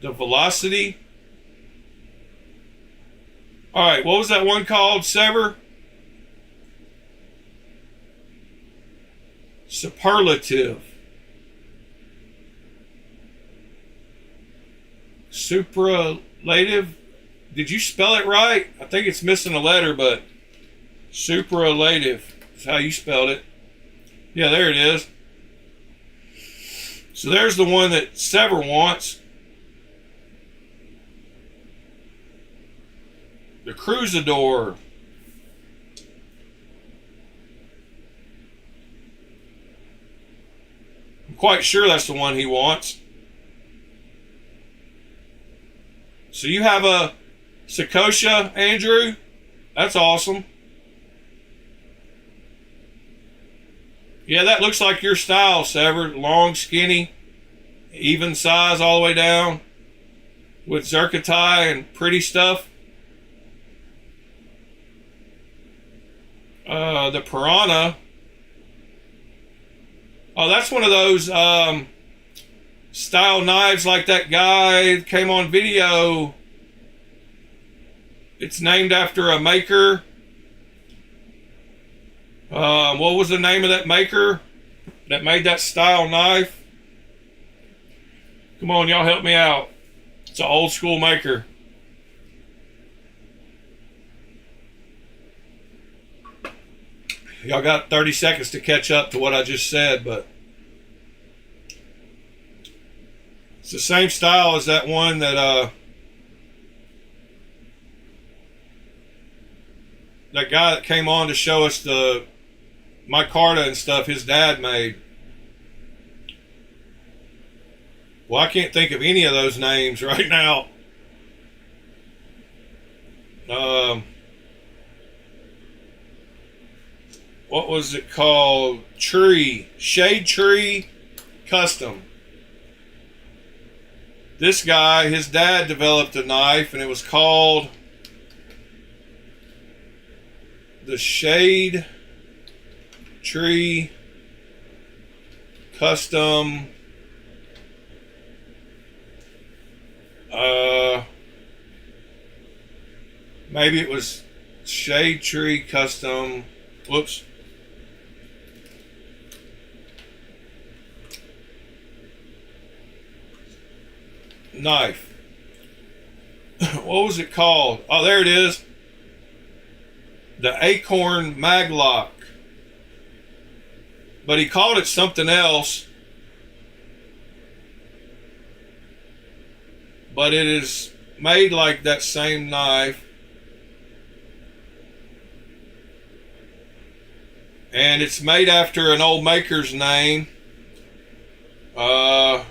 The Velocity. Alright, what was that one called, Sever? Superlative. Superlative. Did you spell it right? I think it's missing a letter, but superlative is how you spelled it. Yeah, there it is. So there's the one that Sever wants. The Cruzador. I'm quite sure that's the one he wants. So you have a Sakosha, Andrew? That's awesome. Yeah, that looks like your style, Sever. Long, skinny, even size all the way down with Zerkatai and pretty stuff. The Piranha. Oh, that's one of those style knives like that guy came on video. It's named after a maker. What was the name of that maker that made that style knife? Come on, y'all help me out. It's an old school maker. Y'all got 30 seconds to catch up to what I just said, but it's the same style as that one that that guy that came on to show us the micarta and stuff his dad made. Well, I can't think of any of those names right now. What was it called? Shade Tree Custom. This guy, his dad developed a knife and it was called the Shade Tree Custom. Maybe it was Shade Tree Custom. Whoops. knife. What was it called? Oh, there it is. The Acorn Maglock. But he called it something else. But it is made like that same knife. And it's made after an old maker's name. I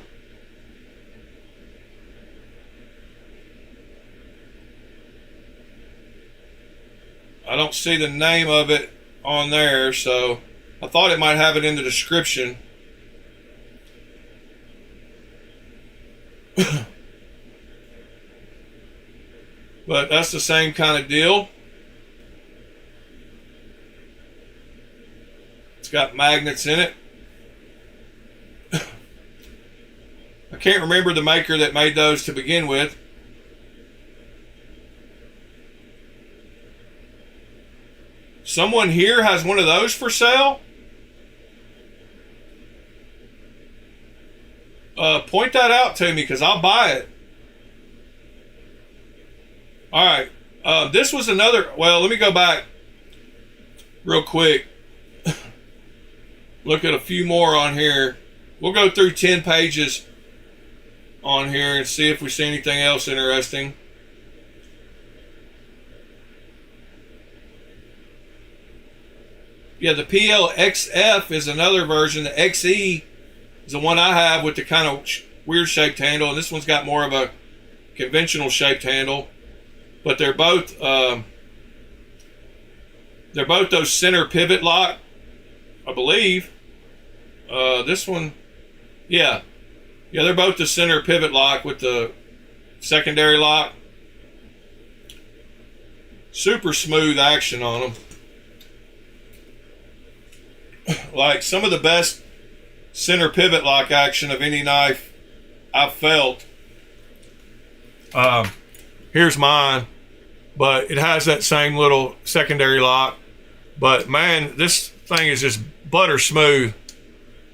don't see the name of it on there, so I thought it might have it in the description. But that's the same kind of deal. It's got magnets in it. I can't remember the maker that made those to begin with. Someone here has one of those for sale? Point that out to me, because I'll buy it. Alright. This was another... Well, let me go back real quick. Look at a few more on here. We'll go through 10 pages on here and see if we see anything else interesting. Yeah, the PLXF is another version. The XE is the one I have with the kind of weird shaped handle, and this one's got more of a conventional shaped handle. But they're both those center pivot lock, I believe. This one, yeah, they're both the center pivot lock with the secondary lock. Super smooth action on them. Like some of the best center pivot lock action of any knife I've felt. Here's mine, but it has that same little secondary lock. But man, this thing is just butter smooth.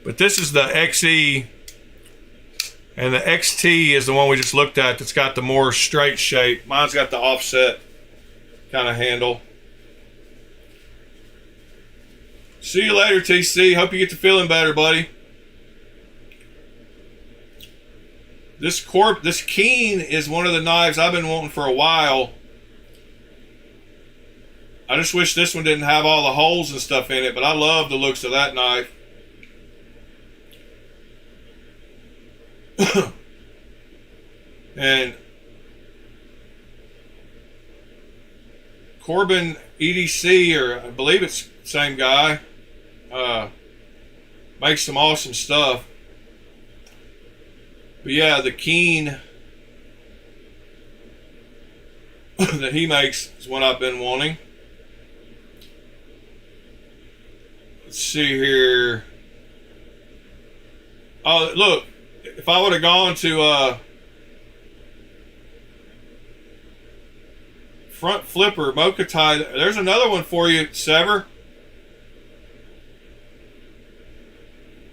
But this is the XE, and the XT is the one we just looked at that's got the more straight shape. Mine's got the offset kind of handle. See you later, TC. Hope you get to feeling better, buddy. This Keen is one of the knives I've been wanting for a while. I just wish this one didn't have all the holes and stuff in it, but I love the looks of that knife. And Corbin EDC, or I believe it's the same guy, makes some awesome stuff. But yeah, the Keen that he makes is what I've been wanting. Let's see here. Oh, look, if I would have gone to front flipper, Mocha tie, there's another one for you, Sever.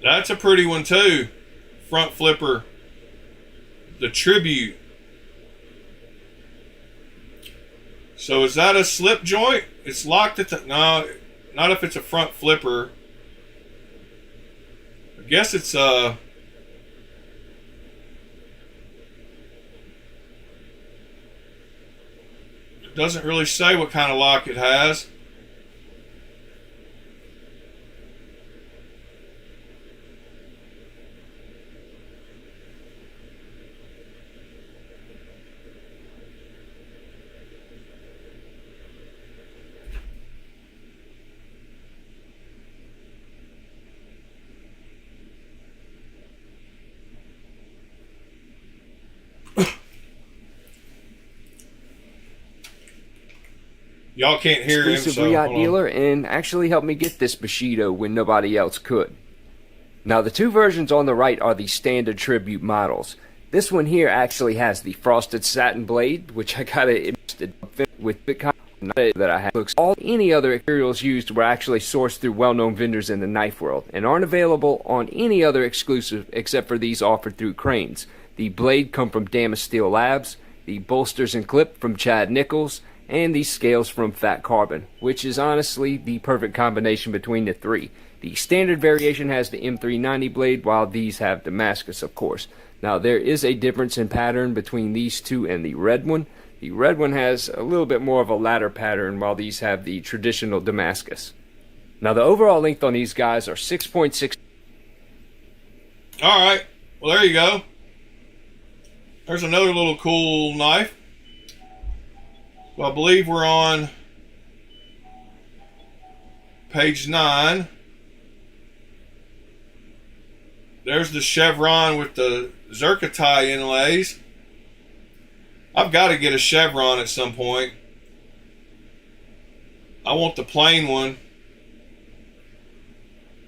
That's a pretty one too. Front flipper. The Tribute. So is that a slip joint? It's locked at the... No, not if it's a front flipper. I guess it's it doesn't really say what kind of lock it has. Y'all can't hear him, exclusive so Riot dealer, and actually helped me get this Bushido when nobody else could. Now the two versions on the right are the standard Tribute models. This one here actually has the frosted satin blade, which I got it with Bitcoin that I have. Looks all any other materials used were actually sourced through well-known vendors in the knife world and aren't available on any other exclusive except for these offered through Cranes. The blade come from Damasteel Labs, the bolsters and clip from Chad Nichols, and the scales from Fat Carbon, which is honestly the perfect combination between the three. The standard variation has the M390 blade, while these have Damascus, of course. Now, there is a difference in pattern between these two and the red one. The red one has a little bit more of a ladder pattern, while these have the traditional Damascus. Now, the overall length on these guys are 6.6. All right. Well, there you go. There's another little cool knife. Well, I believe we're on page 9. There's the chevron with the zircotie inlays. I've got to get a chevron at some point. I want the plain one.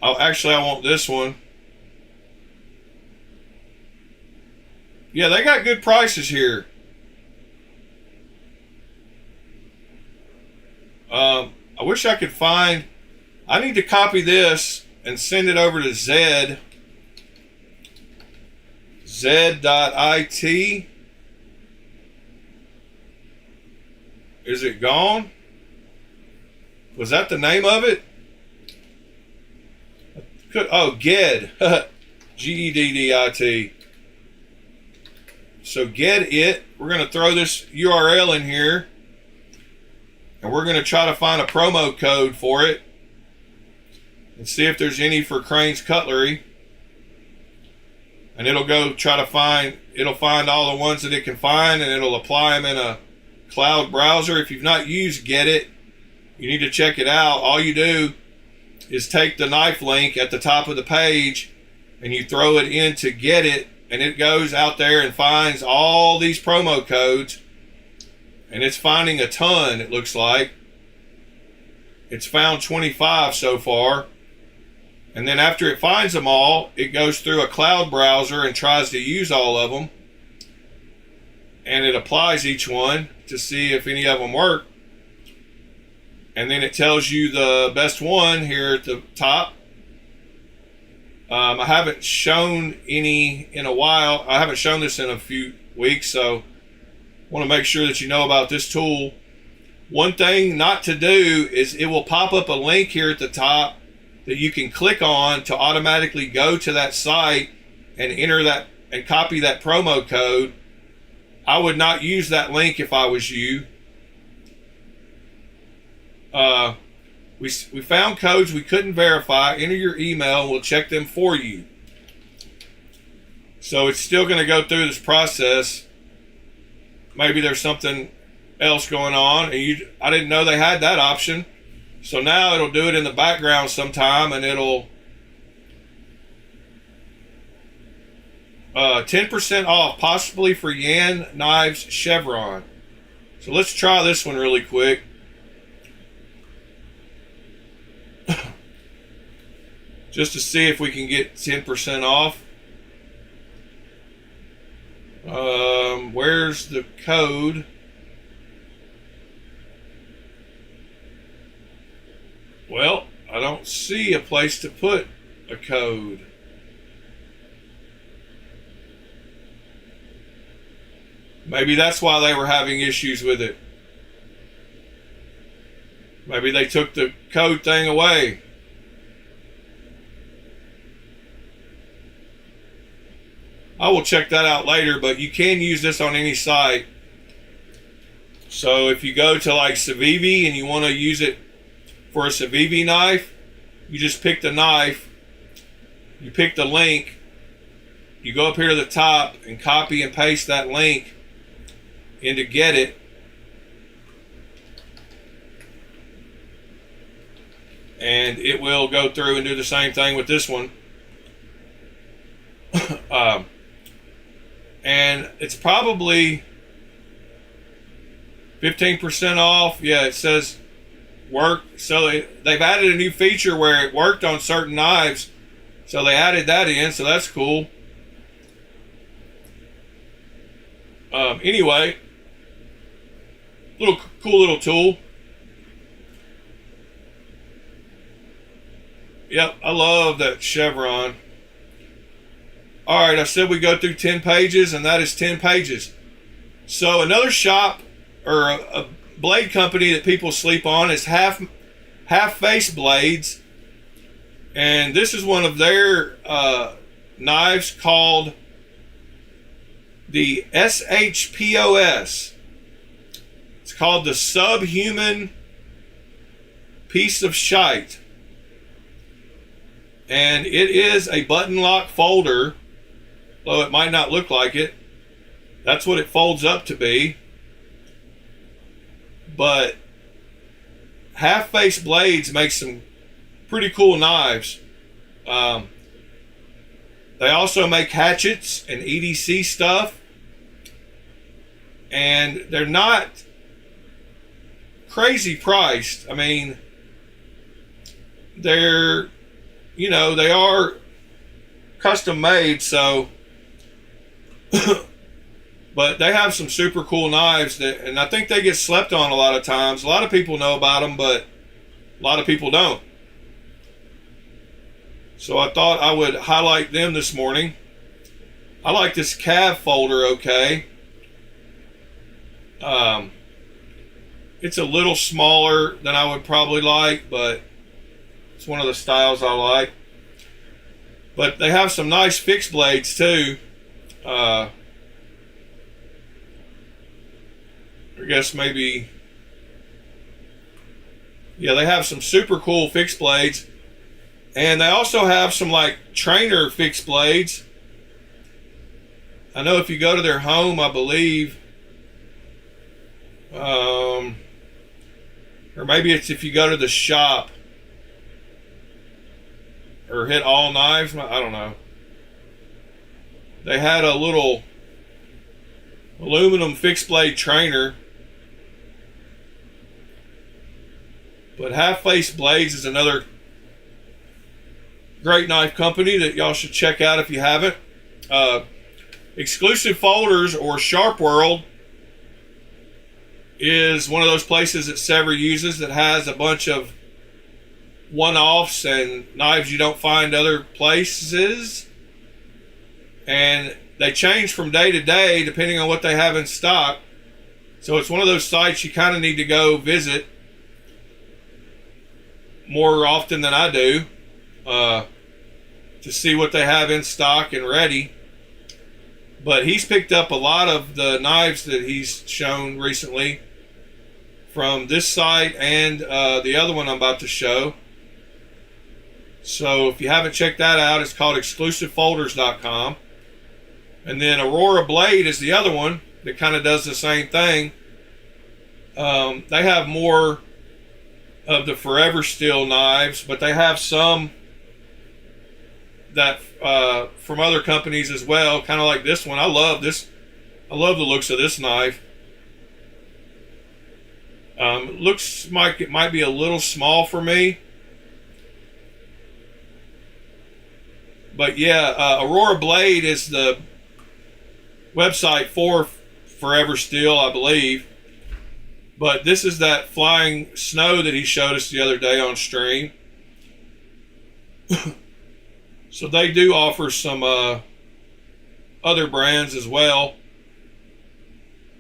Actually, I want this one. Yeah, they got good prices here. I wish I could find... I need to copy this and send it over to Z.IT. Is it gone? Was that the name of it? Oh, GED. GEDDIT. So get it. We're going to throw this URL in here. And we're going to try to find a promo code for it. And see if there's any for Crane's Cutlery. And it'll go try to find, it'll find all the ones that it can find, and it'll apply them in a cloud browser. If you've not used Get It, you need to check it out. All you do is take the knife link at the top of the page and you throw it into Get It, and it goes out there and finds all these promo codes, and it's finding a ton. It looks like it's found 25 so far. And then after it finds them all, it goes through a cloud browser and tries to use all of them. And it applies each one to see if any of them work. And then it tells you the best one here at the top. I haven't shown any in a while. I haven't shown this in a few weeks, so I want to make sure that you know about this tool. One thing not to do is it will pop up a link here at the top that you can click on to automatically go to that site and enter that and copy that promo code. I would not use that link if I was you. We found codes we couldn't verify. Enter your email and we'll check them for you. So it's still going to go through this process. Maybe there's something else going on, and I didn't know they had that option. So now it'll do it in the background sometime, and it'll 10% off, possibly for Yan Knives Chevron. So let's try this one really quick. Just to see if we can get 10% off. Where's the code? Well, I don't see a place to put a code. Maybe that's why they were having issues with it. Maybe they took the code thing away. I will check that out later, but you can use this on any site. So if you go to like Civivi and you want to use it for a Civivi knife, you just pick the knife, you pick the link, you go up here to the top and copy and paste that link into Get It. And it will go through and do the same thing with this one. And it's probably 15% off. Yeah, it says work. So they've added a new feature where it worked on certain knives. So they added that in, so that's cool. Anyway, cool little tool. Yep, I love that chevron. All right, I said we go through 10 pages, and that is 10 pages. So another shop or a blade company that people sleep on is Half Face Blades, and this is one of their knives called the SHPOS. It's called the Subhuman Piece of Shite, and it is a button lock folder, though it might not look like it. That's what it folds up to be. But Half Face Blades makes some pretty cool knives. They also make hatchets and EDC stuff, and they're not crazy priced. I mean, they're, you know, they are custom made, so but they have some super cool knives that, and I think they get slept on a lot of times. A lot of people know about them, but a lot of people don't. So I thought I would highlight them this morning. I like this calf folder okay. It's a little smaller than I would probably like, but it's one of the styles I like. But they have some nice fixed blades too. I guess maybe, yeah, they have some super cool fixed blades, and they also have some like trainer fixed blades. I know if you go to their home, I believe, or maybe it's if you go to the shop or hit all knives, I don't know. They had a little aluminum fixed blade trainer. But Half Face Blades is another great knife company that y'all should check out if you haven't. Exclusive Folders or Sharp World is one of those places that Sever uses that has a bunch of one-offs and knives you don't find other places. And they change from day to day depending on what they have in stock. So it's one of those sites you kind of need to go visit more often than I do to see what they have in stock and ready. But he's picked up a lot of the knives that he's shown recently from this site and the other one I'm about to show. So if you haven't checked that out, it's called exclusivefolders.com. And then Aurora Blade is the other one that kind of does the same thing. They have more of the Forever Steel knives, but they have some that from other companies as well, kind of like this one. I love this. I love the looks of this knife. Looks like it might be a little small for me, but yeah, Aurora Blade is the website for Forever Steel, I believe. But this is that flying snow that he showed us the other day on stream. So they do offer some other brands as well.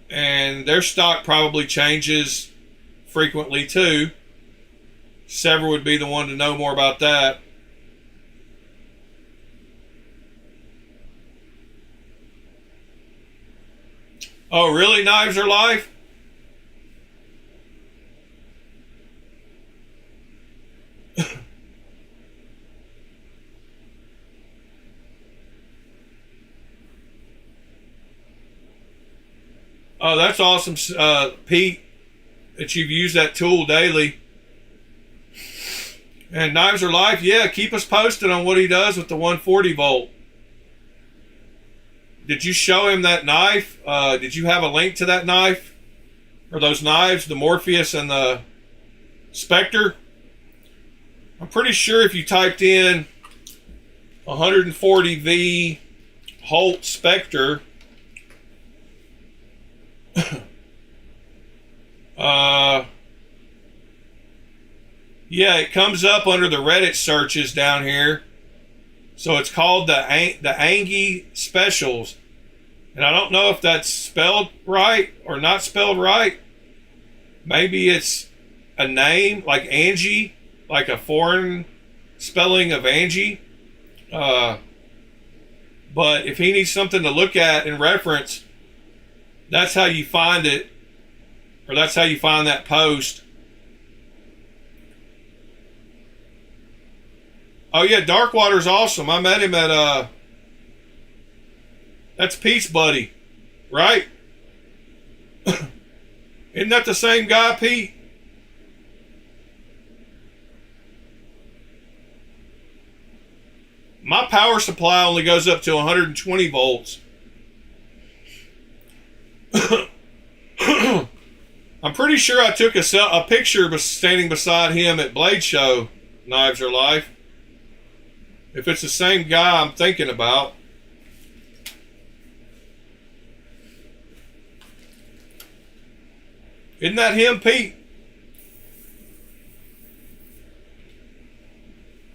And their stock probably changes frequently too. Sever would be the one to know more about that. Oh, really? Knives are life? Oh, that's awesome, Pete, that you've used that tool daily. And Knives Are Life, yeah, keep us posted on what he does with the 140 volt. Did you show him that knife? Did you have a link to that knife? Or those knives, the Morpheus and the Spectre? I'm pretty sure if you typed in 140V Holt Spectre, yeah, it comes up under the Reddit searches down here. So it's called the Angie Specials. And I don't know if that's spelled right or not spelled right. Maybe it's a name like Angie, like a foreign spelling of Angie. But if he needs something to look at and reference, that's how you find it, or that's how you find that post. Oh yeah, Darkwater's awesome. I met him at that's Pete's buddy, right? Isn't that the same guy, Pete? My power supply only goes up to 120 volts. I'm pretty sure I took a picture standing beside him at Blade Show, Knives Are Life. If it's the same guy I'm thinking about. Isn't that him, Pete?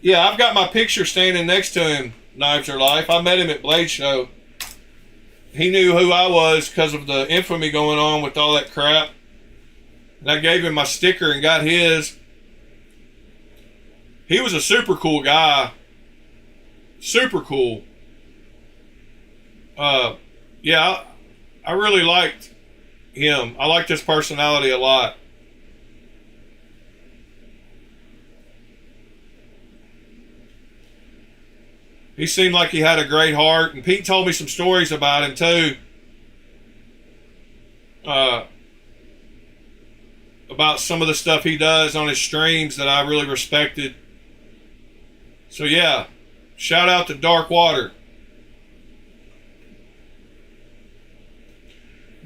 Yeah, I've got my picture standing next to him, Knives Are Life. I met him at Blade Show. He knew who I was because of the infamy going on with all that crap. And I gave him my sticker and got his. He was a super cool guy. Super cool. Yeah, I really liked him. I liked his personality a lot. He seemed like he had a great heart, and Pete told me some stories about him too. About some of the stuff he does on his streams that I really respected. So yeah, shout out to Dark Water.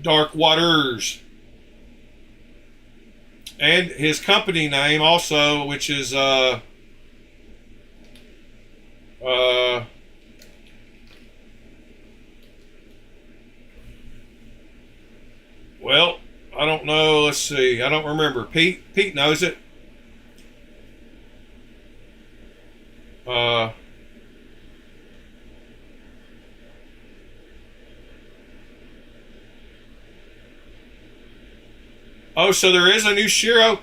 Dark Waters. And his company name also, which is well, I don't know. Let's see. I don't remember. Pete knows it. Oh, so there is a new Shiro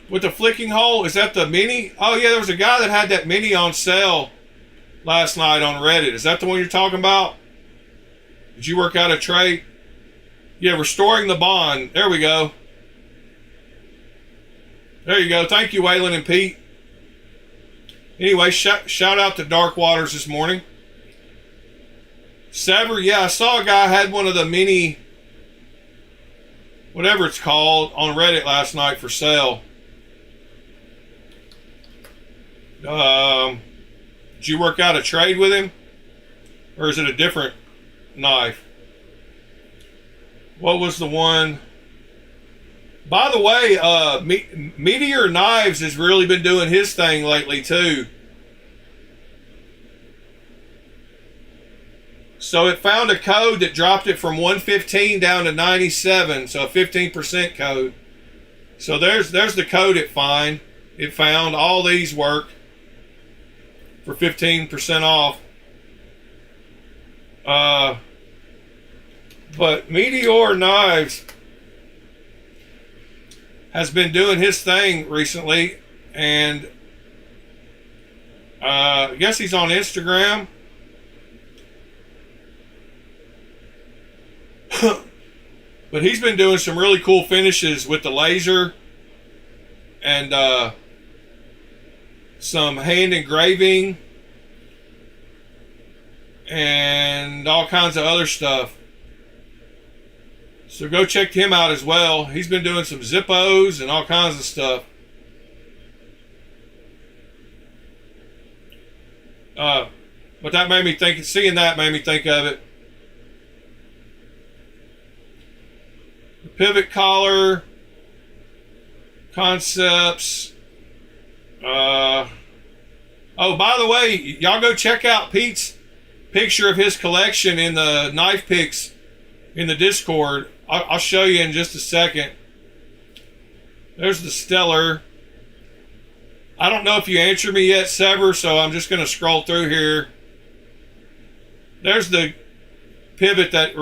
with the flicking hole. Is that the mini? Oh yeah, there was a guy that had that mini on sale last night on Reddit. Is that the one you're talking about? Did you work out a trade? Yeah, restoring the bond. There we go. There you go. Thank you, Waylon and Pete. Anyway, shout out to Dark Waters this morning. Sever, yeah, I saw a guy had one of the mini, whatever it's called, on Reddit last night for sale. Did you work out a trade with him? Or is it a different knife? What was the one? By the way, Meteor Knives has really been doing his thing lately too. So it found a code that dropped it from 115 down to 97, so a 15% code. So there's the code it found. All these work for 15% off. But Meteor Knives has been doing his thing recently, and I guess he's on Instagram. But he's been doing some really cool finishes with the laser and some hand engraving and all kinds of other stuff. So go check him out as well. He's been doing some Zippos and all kinds of stuff. But that made me think, seeing that made me think of it. The pivot collar, concepts. Oh, by the way, y'all go check out Pete's picture of his collection in the knife picks in the Discord. I'll show you in just a second. There's the Stellar. I don't know if you answered me yet, Sever, so I'm just going to scroll through here. There's the pivot that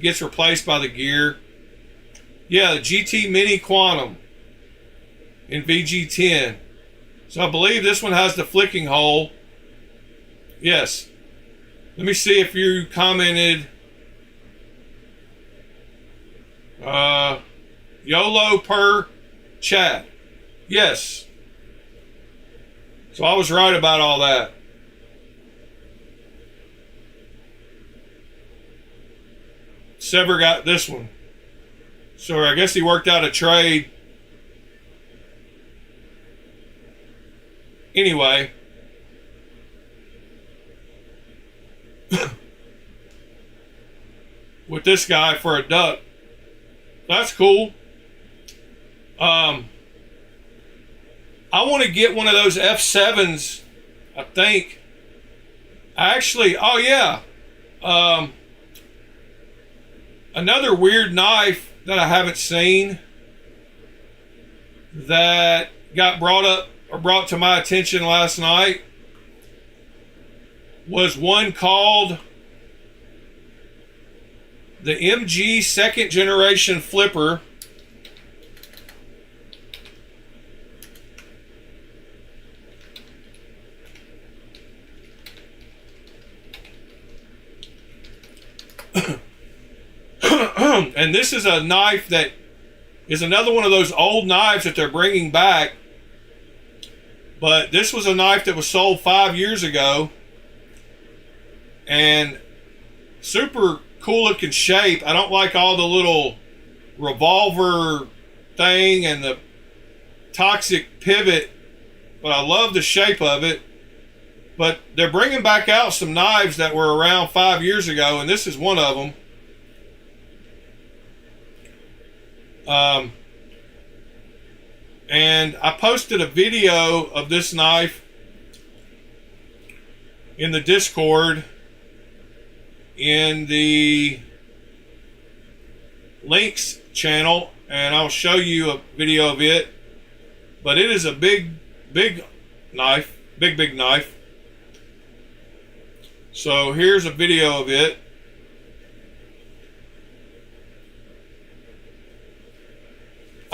gets replaced by the gear. Yeah, the GT Mini Quantum in VG10. So I believe this one has the flicking hole. Yes. Let me see if you commented. YOLO per chat. Yes. So I was right about all that. Sever got this one. So I guess he worked out a trade. Anyway. With this guy for a duck. That's cool. I want to get one of those F7s, I think. Actually, oh yeah. Another weird knife that I haven't seen that got brought to my attention last night was one called the MG second generation flipper. And this is a knife that is another one of those old knives that they're bringing back. But this was a knife that was sold 5 years ago. And super cool looking shape. I don't like all the little revolver thing and the toxic pivot, but I love the shape of it. But they're bringing back out some knives that were around 5 years ago, and this is one of them. And I posted a video of this knife in the Discord in the links channel, and I'll show you a video of it. But it is a big knife, big knife. So here's a video of it.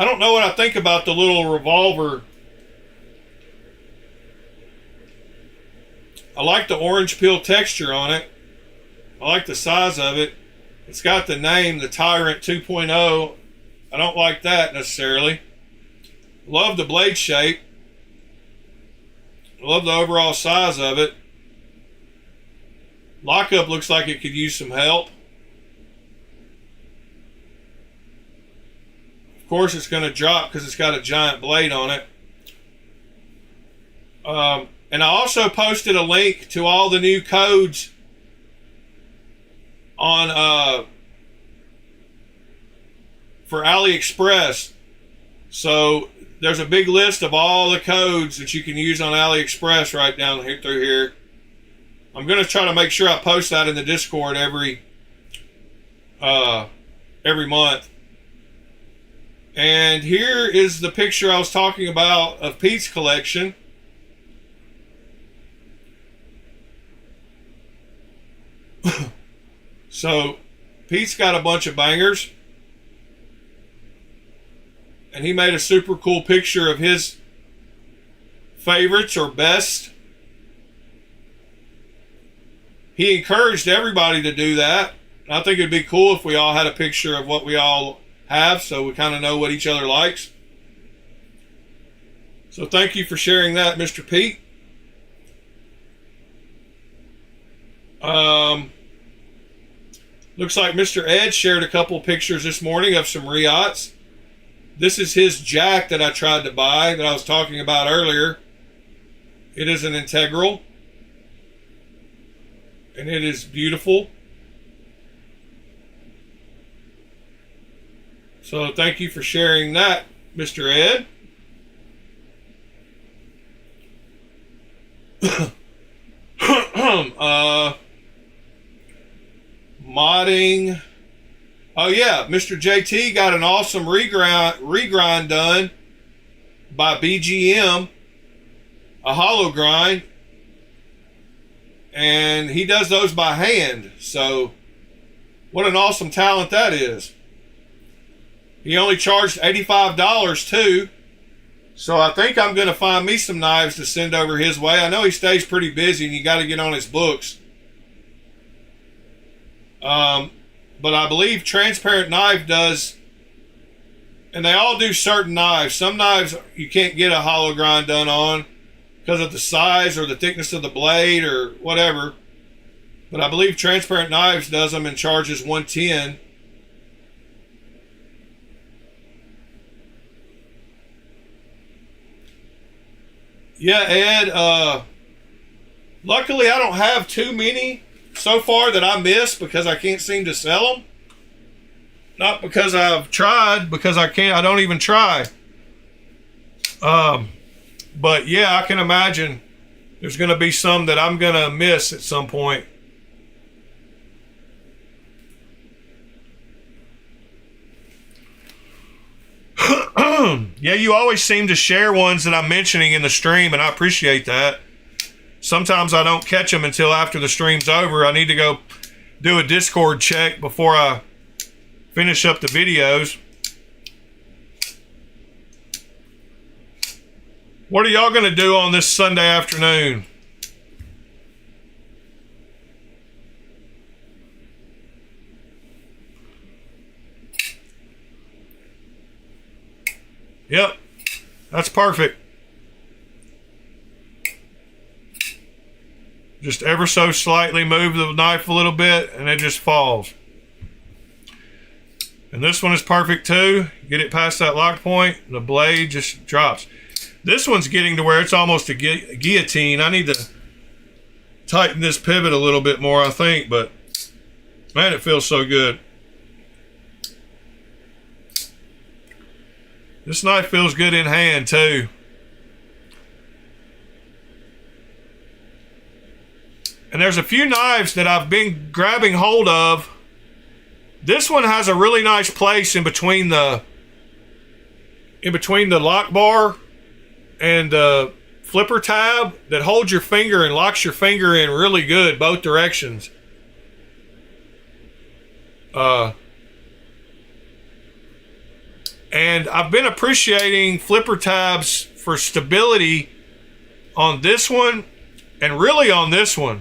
I don't know what I think about the little revolver. I like the orange peel texture on it. I like the size of it. It's got the name, the Tyrant 2.0. I don't like that necessarily. Love the blade shape. I love the overall size of it. Lockup looks like it could use some help. Of course, it's going to drop because it's got a giant blade on it. And I also posted a link to all the new codes on for AliExpress. So there's a big list of all the codes that you can use on AliExpress right down here through here. I'm going to try to make sure I post that in the Discord every month. And here is the picture I was talking about of Pete's collection. So Pete's got a bunch of bangers. And he made a super cool picture of his favorites or best. He encouraged everybody to do that. I think it'd be cool if we all had a picture of what we all have, so we kind of know what each other likes. So thank you for sharing that, Mr. Pete. Looks like Mr. Ed shared a couple pictures this morning of some Riots. This is his jack that I tried to buy that I was talking about earlier. It is an integral. And it is beautiful. So thank you for sharing that, Mr. Ed. Modding. Oh yeah, Mr. JT got an awesome regrind done by BGM. A hollow grind. and he does those by hand. So what an awesome talent that is. He only charged $85 too. So I think I'm going to find me some knives to send over his way. I know he stays pretty busy and you got to get on his books. But I believe Transparent Knife does, and they all do certain knives. Some knives you can't get a hollow grind done on because of the size or the thickness of the blade or whatever. But I believe Transparent Knives does them and charges $110. Yeah, Ed, luckily I don't have too many so far that I missed because I can't seem to sell them. Not because I've tried, because I don't even try. But yeah, I can imagine there's going to be some that I'm going to miss at some point. Yeah, you always seem to share ones that I'm mentioning in the stream, and I appreciate that. Sometimes I don't catch them until after the stream's over. I need to go do a Discord check before I finish up the videos. What are y'all going to do on this Sunday afternoon? Yep, that's perfect. Just ever so slightly move the knife a little bit and it just falls. And this one is perfect too. Get it past that lock point and the blade just drops. This one's getting to where it's almost a guillotine. I need to tighten this pivot a little bit more, I think, but man, it feels so good. This knife feels good in hand too. And there's a few knives that I've been grabbing hold of. This one has a really nice place in between the lock bar and the flipper tab that holds your finger and locks your finger in really good both directions. And I've been appreciating flipper tabs for stability on this one and really on this one.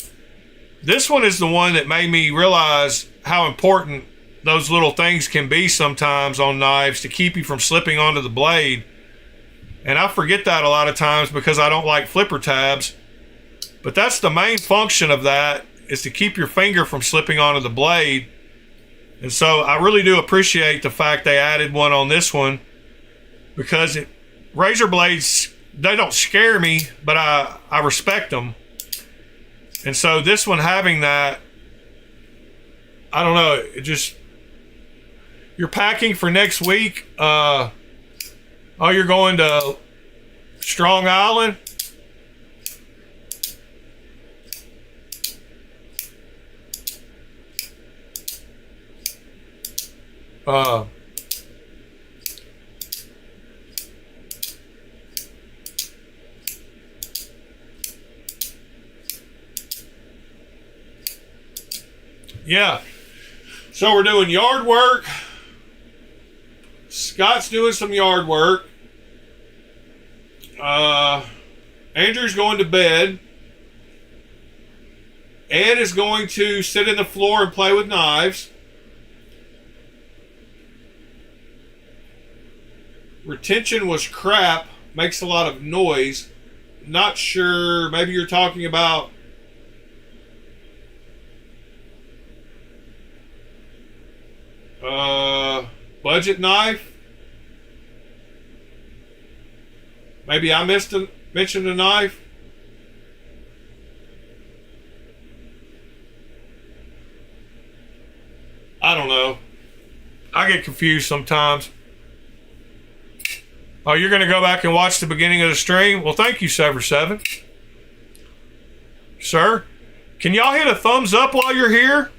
This one is the one that made me realize how important those little things can be sometimes on knives to keep you from slipping onto the blade. And I forget that a lot of times because I don't like flipper tabs. But that's the main function of that, is to keep your finger from slipping onto the blade. And so I really do appreciate the fact they added one on this one, because razor blades, they don't scare me, but I respect them. And so this one having that, I don't know, it just, you're packing for next week. Oh, you're going to Strong Island? Yeah. So we're doing yard work. Scott's doing some yard work. Andrew's going to bed. Ed is going to sit in the floor and play with knives. Retention was crap. Makes a lot of noise. Not sure. Maybe you're talking about budget knife. Maybe I mentioned a knife. I don't know. I get confused sometimes. Oh, you're going to go back and watch the beginning of the stream? Well, thank you, Sever7. Sir, can y'all hit a thumbs up while you're here?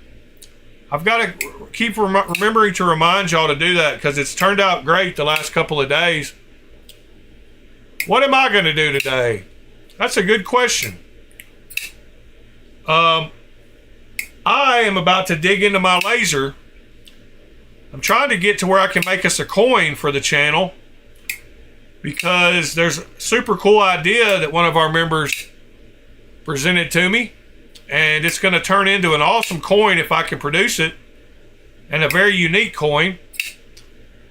I've got to keep remembering to remind y'all to do that because it's turned out great the last couple of days. What am I going to do today? That's a good question. I am about to dig into my laser. I'm trying to get to where I can make us a coin for the channel, because there's a super cool idea that one of our members presented to me, and it's going to turn into an awesome coin if I can produce it, and a very unique coin.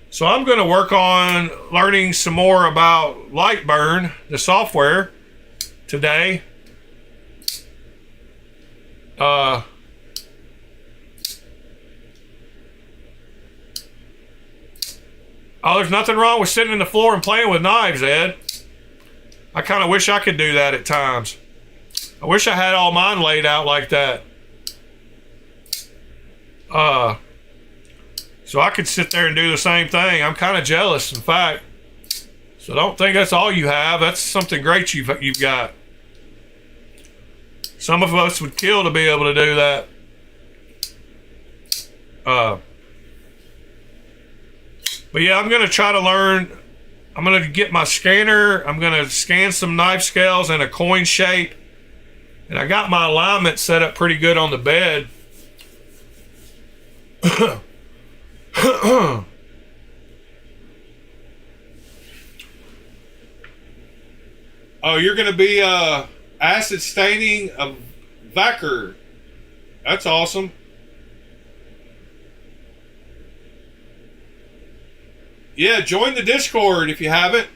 So I'm going to work on learning some more about Lightburn, the software, today. Oh, there's nothing wrong with sitting on the floor and playing with knives, Ed. I kind of wish I could do that at times. I wish I had all mine laid out like that. So I could sit there and do the same thing. I'm kind of jealous, in fact. So don't think that's all you have. That's something great you've got. Some of us would kill to be able to do that. But yeah, I'm going to try to learn. I'm going to get my scanner. I'm going to scan some knife scales in a coin shape. And I got my alignment set up pretty good on the bed. Oh, you're going to be acid staining a Vacker. That's awesome. Yeah, join the Discord if you haven't.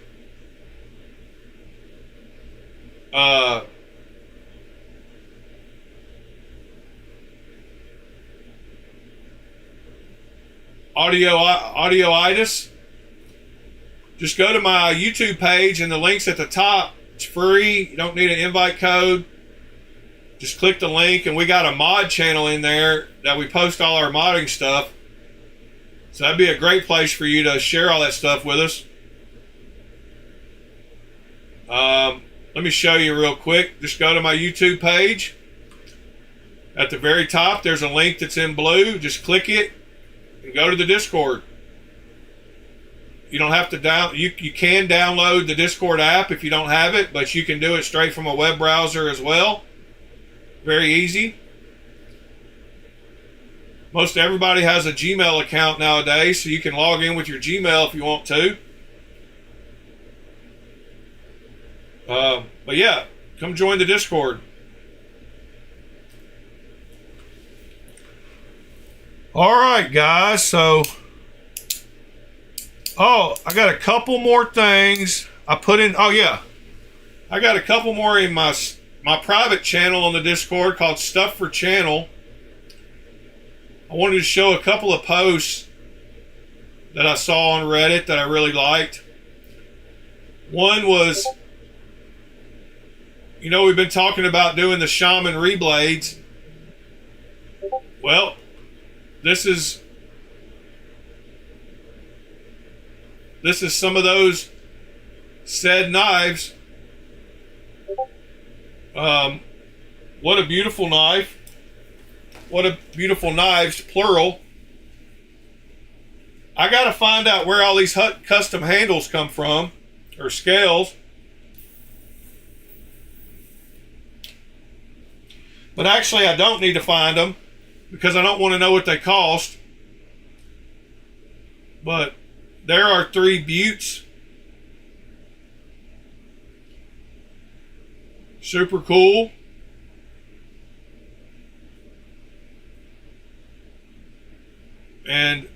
Audioitis. Just go to my YouTube page and the link's at the top. It's free. You don't need an invite code. Just click the link, and we got a mod channel in there that we post all our modding stuff. So that'd be a great place for you to share all that stuff with us. Let me show you real quick. Just go to my YouTube page. At the very top, there's a link that's in blue. Just click it and go to the Discord. You don't have to you can download the Discord app if you don't have it, but you can do it straight from a web browser as well. Very easy. Most everybody has a Gmail account nowadays, so you can log in with your Gmail if you want to. But yeah, come join the Discord. All right, guys. So, I got a couple more things I put in. Oh yeah, I got a couple more in my private channel on the Discord called Stuff for Channel. I wanted to show a couple of posts that I saw on Reddit that I really liked. One was, we've been talking about doing the Shaman reblades. Well, this is some of those said knives. What a beautiful knife. What a beautiful knives, plural. I got to find out where all these custom handles come from, or scales. But actually, I don't need to find them, because I don't want to know what they cost. But there are 3 buttes. Super cool. And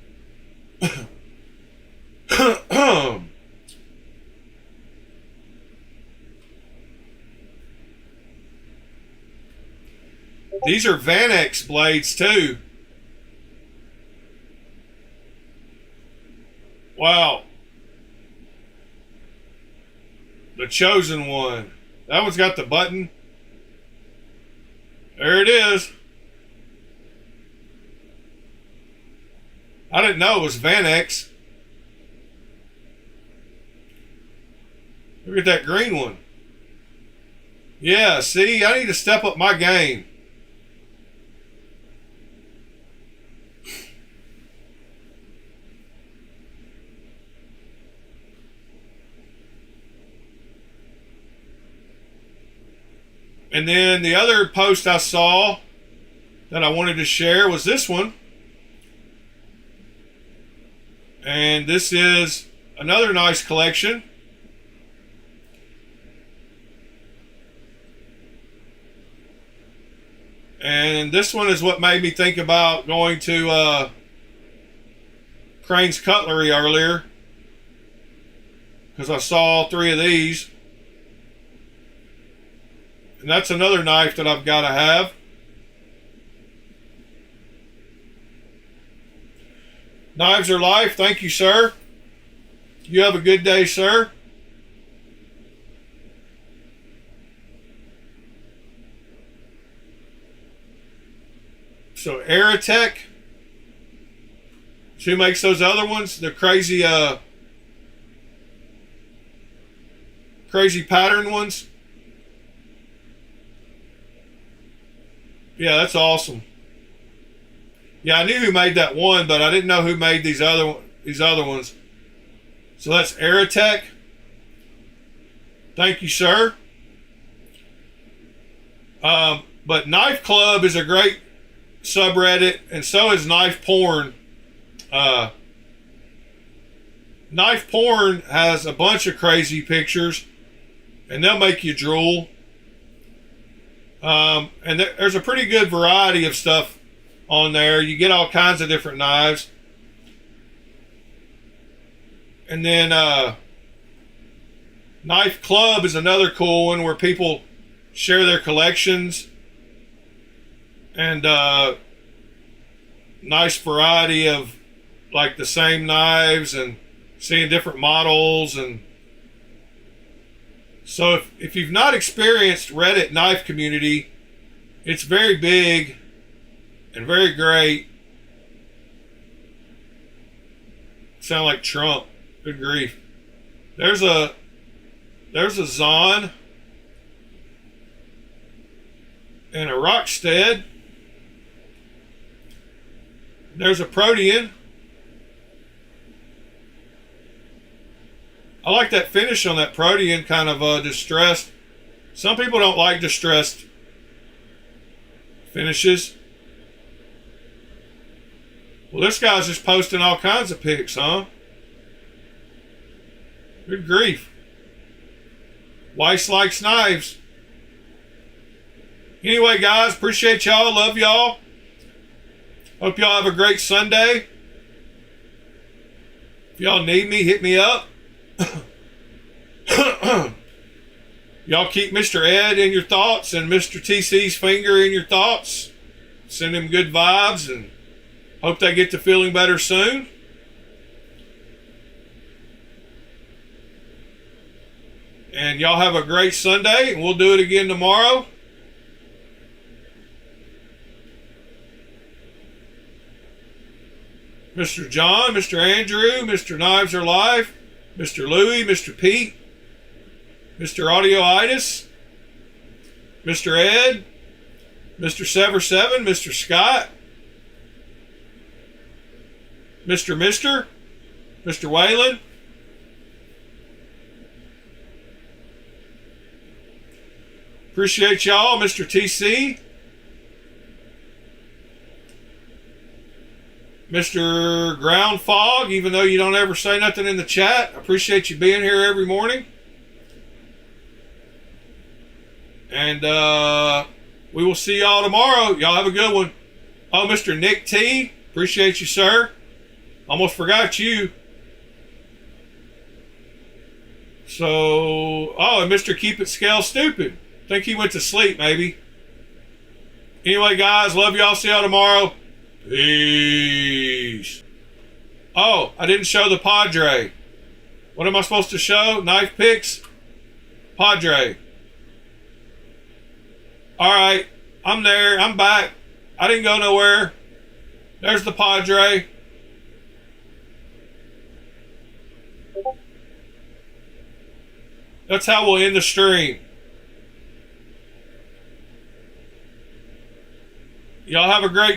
these are Vanex blades too. Wow. The chosen one. That one's got the button. There it is. I didn't know it was Vanex. Look at that green one. Yeah, see, I need to step up my game. And then the other post I saw that I wanted to share was this one. And this is another nice collection. And this one is what made me think about going to Crane's Cutlery earlier, because I saw 3 of these. And that's another knife that I've got to have. Knives are life. Thank you, sir. You have a good day, sir. So Aerotech, who makes those other ones, the crazy pattern ones. Yeah, that's awesome. Yeah, I knew who made that one, but I didn't know who made these other ones. So that's Aerotech. Thank you, sir. But Knife Club is a great subreddit, and so is Knife Porn. Knife Porn has a bunch of crazy pictures, and they'll make you drool. And there's a pretty good variety of stuff on there. You get all kinds of different knives. And then Knife Club is another cool one where people share their collections, and nice variety of like the same knives and seeing different models. And so if you've not experienced Reddit knife community, it's very big and very great. Sound like Trump. Good grief. There's a Zahn and a Rockstead. There's a Protean. I like that finish on that Protean, kind of distressed. Some people don't like distressed finishes. Well, this guy's just posting all kinds of pics, huh? Good grief. Weiss likes knives. Anyway, guys, appreciate y'all. Love y'all. Hope y'all have a great Sunday. If y'all need me, hit me up. Y'all keep Mr. Ed in your thoughts and Mr. TC's finger in your thoughts. Send him good vibes and hope they get to feeling better soon. And y'all have a great Sunday, and we'll do it again tomorrow. Mr. John, Mr. Andrew, Mr. Knives Are Live, Mr. Louie, Mr. Pete, Mr. Audioitis, Mr. Ed, Mr. Sever7, Mr. Scott, Mr. Mr. Whalen, appreciate y'all, Mr. TC, Mr. Ground Fog, even though you don't ever say nothing in the chat, I appreciate you being here every morning. And we will see y'all tomorrow. Y'all have a good one. Oh, Mr. Nick T, appreciate you, sir. Almost forgot you. So, oh, and Mr. Keep It Scale Stupid. Think he went to sleep, maybe. Anyway, guys, love y'all. See y'all tomorrow. Peace. Oh, I didn't show the Padre. What am I supposed to show? Knife picks? Padre. Alright, I'm there. I'm back. I didn't go nowhere. There's the Padre. That's how we'll end the stream. Y'all have a great